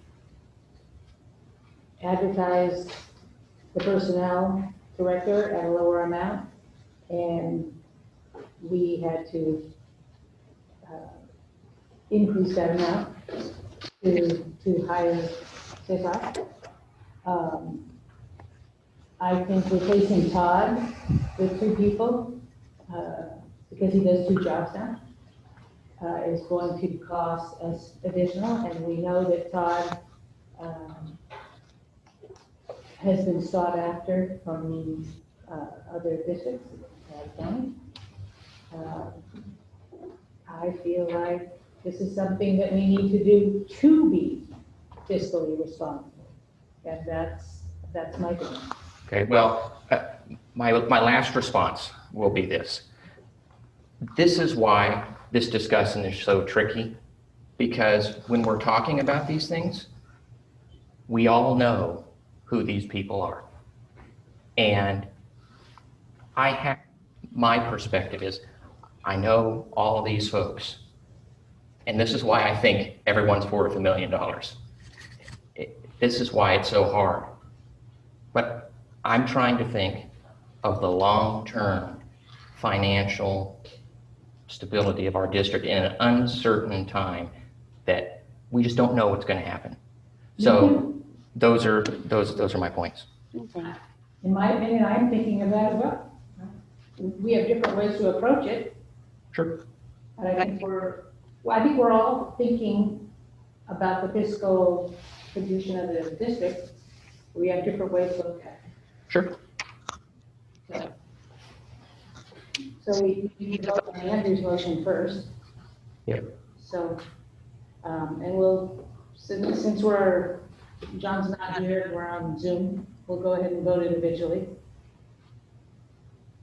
advertised the personnel director at a lower amount, and we had to increase that amount to hire staff. I think replacing Todd with 2 people, because he does 2 jobs now, is going to cost us additional, and we know that Todd has been sought after from other districts, county. I feel like this is something that we need to do to be fiscally responsible, and that's my thing. Okay, well, my last response will be this. This is why this discussion is so tricky, because when we're talking about these things, we all know who these people are. And my perspective is, I know all these folks, and this is why I think everyone's worth $1 million. This is why it's so hard. But I'm trying to think of the long-term financial stability of our district in an uncertain time that we just don't know what's going to happen. So those are my points. In my opinion, I'm thinking of that as well. We have different ways to approach it. Sure. And I think we're all thinking about the fiscal condition of the district. We have different ways to look at it. Sure. So we need to vote on Andrew's motion first. Yep. So, and since John's not here, we're on Zoom, we'll go ahead and vote individually.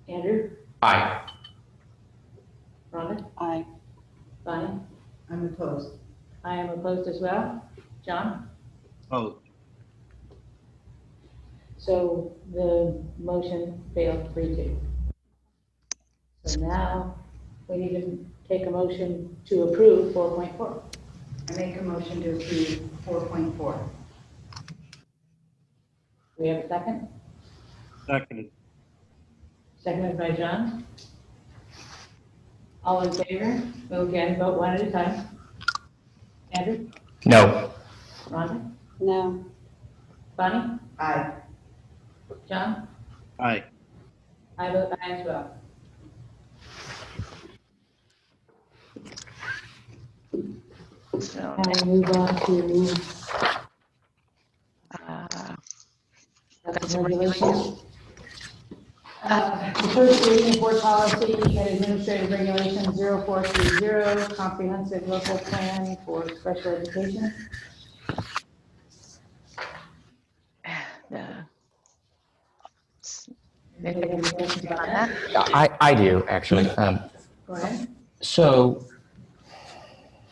Andrew? Aye. Rhonda? Aye. Bonnie? I'm opposed. I am opposed as well. John? Oh, So the motion failed 3-2. So now we need to take a motion to approve 4.4. I make a motion to approve 4.4. We have a second? seconded. Seconded by John. All in favor? We'll again vote one at a time. Andrew? No. Rhonda? No. Bonnie? Aye. John? Aye. I vote aye as well. So And we move on to some regulations. The first reading of board policy and administrative regulation 0430, comprehensive local plan for special education. Anybody have any questions about that? I do, actually. Go ahead. So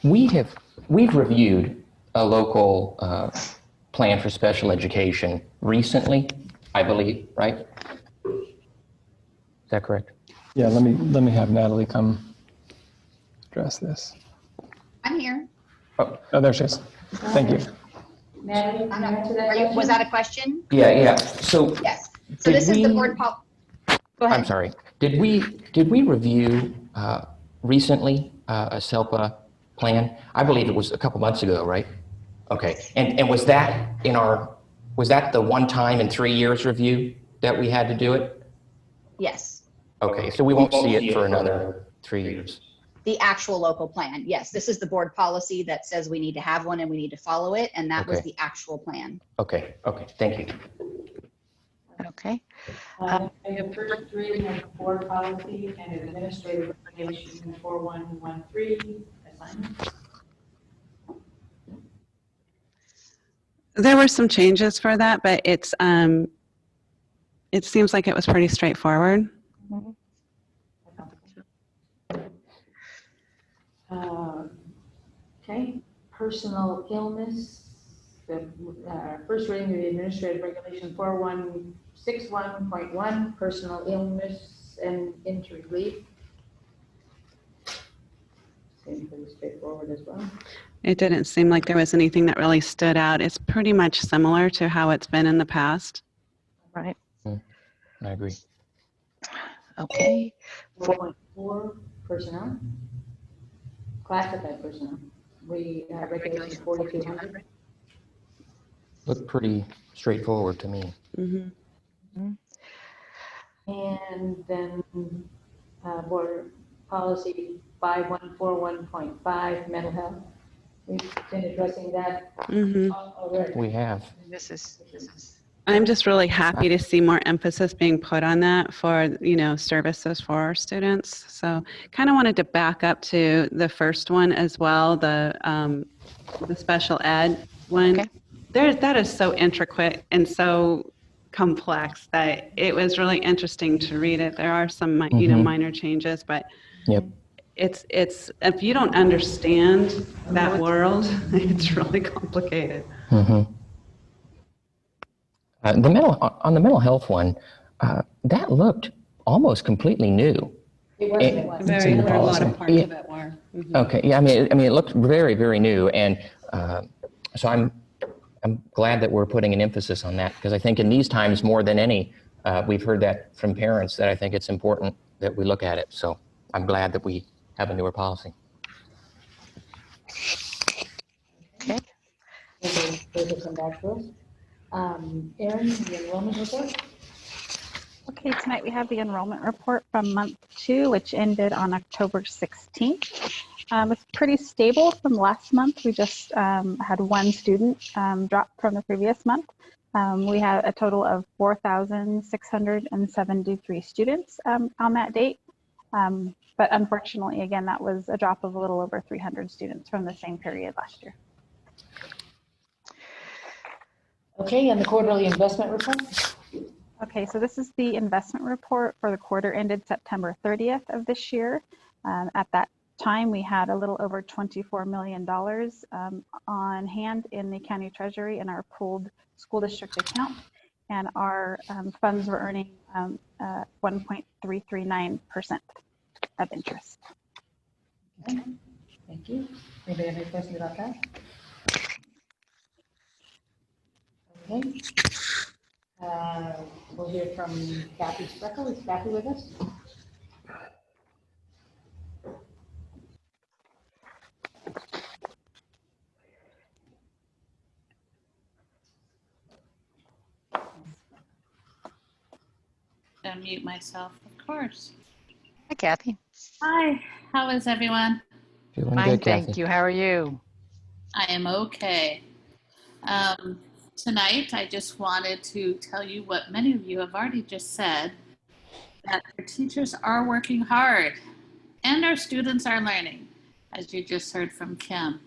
we've reviewed a local plan for special education recently, I believe, right? Is that correct? Yeah, let me have Natalie come address this. I'm here. Oh, there she is. Thank you. Natalie, can you answer that question? Was that a question? Yeah. So Yes. So this is the board Go ahead. I'm sorry. Did we review recently a SELPA plan? I believe it was a couple months ago, right? Okay. And was that the 1 time in 3 years review that we had to do it? Yes. Okay. So we won't see it for another 3 years. The actual local plan. Yes. This is the board policy that says we need to have one and we need to follow it. And that was Okay. the actual plan. Okay. Thank you. Okay. The first reading of board policy and administrative regulation 4113 assignments. There were some changes for that, but it seems like it was pretty straightforward. Okay, personal illness, the first reading of the administrative regulation 4161.1, personal illness and injury leave. Seems pretty straightforward as well. It didn't seem like there was anything that really stood out. It's pretty much similar to how it's been in the past. Right. I agree. Okay. 4.4 personnel, classified personnel. We have regulation 4,200. Looked pretty straightforward to me. And then board policy 5141.5, mental health. We've been addressing that already. We have. This is I'm just really happy to see more emphasis being put on that for, services for our students. So kind of wanted to back up to the first one as well, the special ed one. Okay. That is so intricate and so complex that it was really interesting to read it. There are some, minor changes, but Yep. it's if you don't understand that world, it's really complicated. On the mental health one, that looked almost completely new. It wasn't. Very, a lot of parts of it were. Okay, yeah, I mean, it looked very, very new, and so I'm glad that we're putting an emphasis on that, because I think in these times more than any, we've heard that from parents, that I think it's important that we look at it. So I'm glad that we have a newer policy. okay. Those will come back to us. Erin, the enrollment report? Okay, tonight we have the enrollment report from month 2, which ended on October 16th. It's pretty stable from last month. We just had one student drop from the previous month. We had a total of 4,673 students on that date. But unfortunately, again, that was a drop of a little over 300 students from the same period last year. Okay, and the quarterly investment report? Okay, so this is the investment report for the quarter ended September 30th of this year. At that time, we had a little over $24 million on hand in the county treasury in our pooled school district account, and our funds were earning 1.339% of interest. Okay, thank you. Anybody have any questions about that? Okay. We'll hear from Kathy Spreckle. Is Kathy with us? Unmute myself, of course. Hi, Kathy. Hi, how is everyone? Feeling Fine, good, Kathy. thank you. How are you? I am okay. Tonight, I just wanted to tell you what many of you have already just said, that our teachers are working hard and our students are learning, as you just heard from Kim.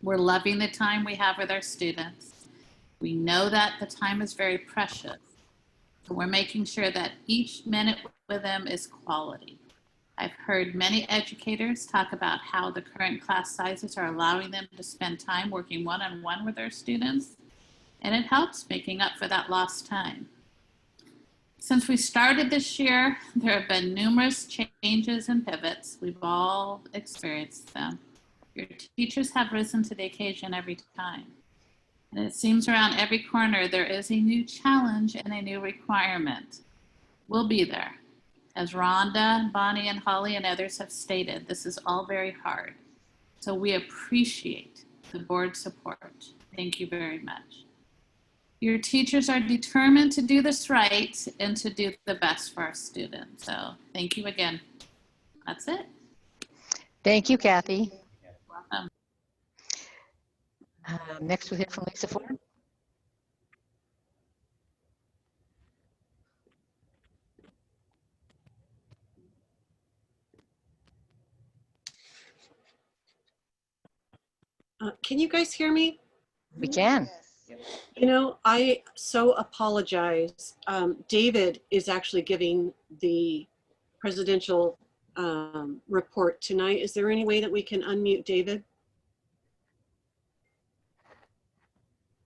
We're loving the time we have with our students. We know that the time is very precious. So we're making sure that each minute with them is quality. I've heard many educators talk about how the current class sizes are allowing them to spend time working one-on-one with their students, and it helps making up for that lost time. Since we started this year, there have been numerous changes and pivots. We've all experienced them. Your teachers have risen to the occasion every time. And it seems around every corner there is a new challenge and a new requirement. We'll be there. As Rhonda, Bonnie, and Holly and others have stated, this is all very hard. So we appreciate the board support. Thank you very much. Your teachers are determined to do this right and to do the best for our students. So thank you again. That's it. Thank you, Kathy. Welcome. Next, we'll hear from Lisa Ford. Can you guys hear me? We can. I so apologize. David is actually giving the presidential report tonight. Is there any way that we can unmute David?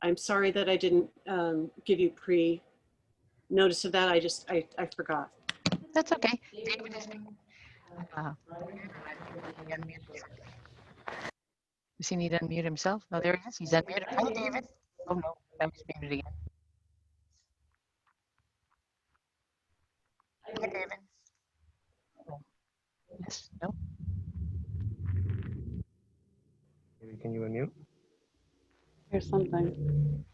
I'm sorry that I didn't give you pre-notice of that. I forgot. That's okay. David is does he need to unmute himself? Oh, there he is. He's unmuted. Hi, David. Oh, no. I was muted again. Hi, David. Yes, no. Maybe can you unmute? Here's something.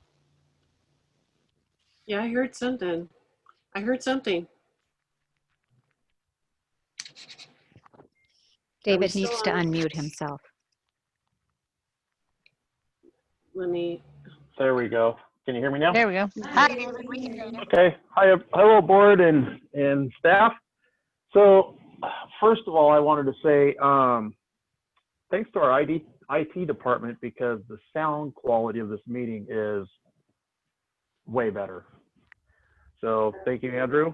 Yeah, I heard something. I heard something. David needs to unmute himself. Let me. There we go. Can you hear me now? There we go. Hi. Okay. Hi, hello, board and staff. So, first of all, I wanted to say thanks to our IT department because the sound quality of this meeting is way better. So, thank you, Andrew.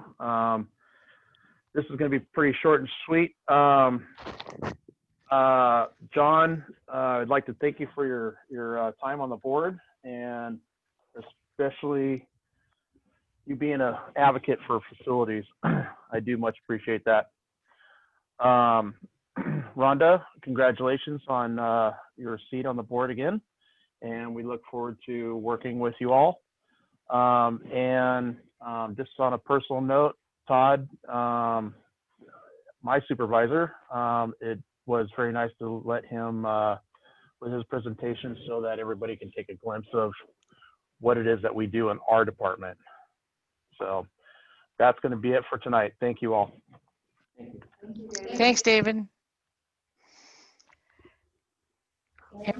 This is going to be pretty short and sweet. John, I'd like to thank you for your time on the board, and especially you being an advocate for facilities. I do much appreciate that. Rhonda, congratulations on your seat on the board again, and we look forward to working with you all. Just on a personal note, Todd, my supervisor, it was very nice to let him with his presentation so that everybody can take a glimpse of what it is that we do in our department. So that's going to be it for tonight. Thank you all. Thanks, David. Okay,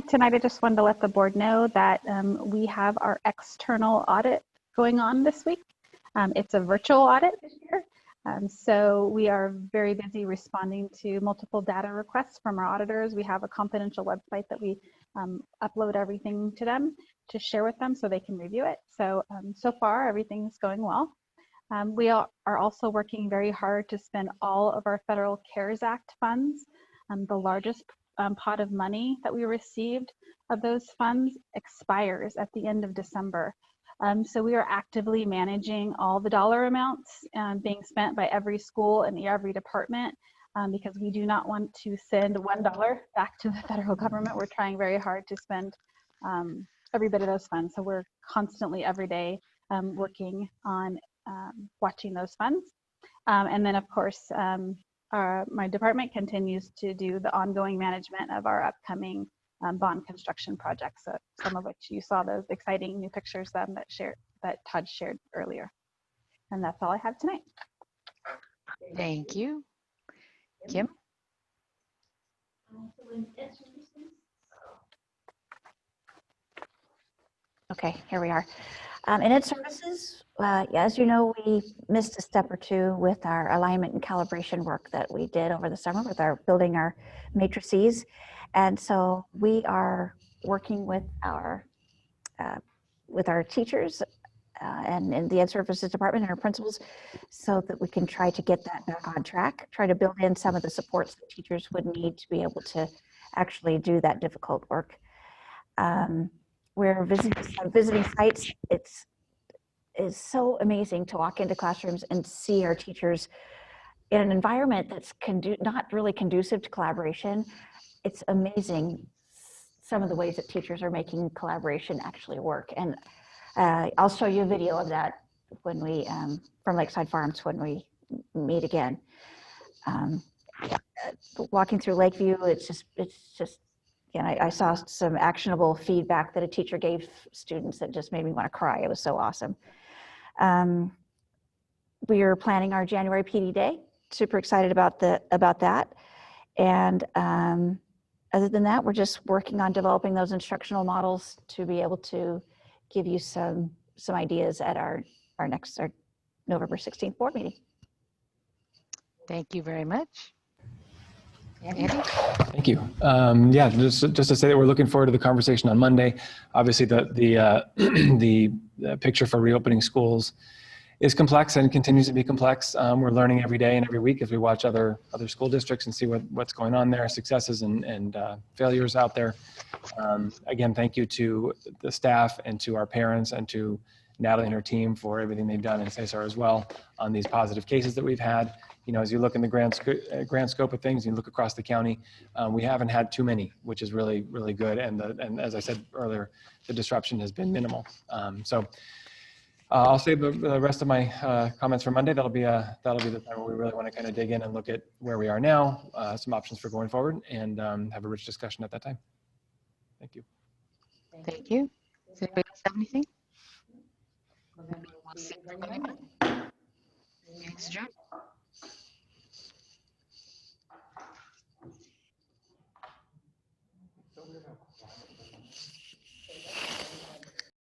tonight I just wanted to let the board know that we have our external audit going on this week. It's a virtual audit this year. So we are very busy responding to multiple data requests from our auditors. We have a confidential website that we upload everything to them to share with them so they can review it. So, so far everything's going well. We are also working very hard to spend all of our federal CARES Act funds. The largest pot of money that we received of those funds expires at the end of December. So we are actively managing all the dollar amounts being spent by every school and every department because we do not want to send $1 back to the federal government. We're trying very hard to spend every bit of those funds. So we're constantly every day working on watching those funds. And then of course, my department continues to do the ongoing management of our upcoming bond construction projects, some of which you saw those exciting new pictures that Todd shared earlier. And that's all I have tonight. Thank you. Kim? Okay, here we are. In Ed Services, as you know, we missed a step or two with our alignment and calibration work that we did over the summer with our building our matrices. And so we are working with our teachers and in the Ed Services Department and our principals so that we can try to get that back on track, try to build in some of the supports that teachers would need to be able to actually do that difficult work. We're visiting sites. It's so amazing to walk into classrooms and see our teachers in an environment that's not really conducive to collaboration. It's amazing some of the ways that teachers are making collaboration actually work. And I'll show you a video of that when we, from Lakeside Farms, when we meet again. Walking through Lakeview, it's just, and I saw some actionable feedback that a teacher gave students that just made me want to cry. It was so awesome. We are planning our January PD Day. Super excited about that. And other than that, we're just working on developing those instructional models to be able to give you some ideas at our November 16th board meeting. Thank you very much. Andy? Thank you. Yeah, just to say that we're looking forward to the conversation on Monday. Obviously, the picture for reopening schools is complex and continues to be complex. We're learning every day and every week as we watch other school districts and see what's going on there, successes and failures out there. Again, thank you to the staff and to our parents and to Natalie and her team for everything they've done, and Cesar as well, on these positive cases that we've had. You know, as you look in the grand scope of things, you look across the county, we haven't had too many, which is really, really good. And as I said earlier, the disruption has been minimal. So I'll save the rest of my comments for Monday. That'll be the time where we really want to kind of dig in and look at where we are now, some options for going forward, and have a rich discussion at that time. Thank you. Thank you. Does anybody else have anything? We'll see everybody Monday. Meeting's adjourned.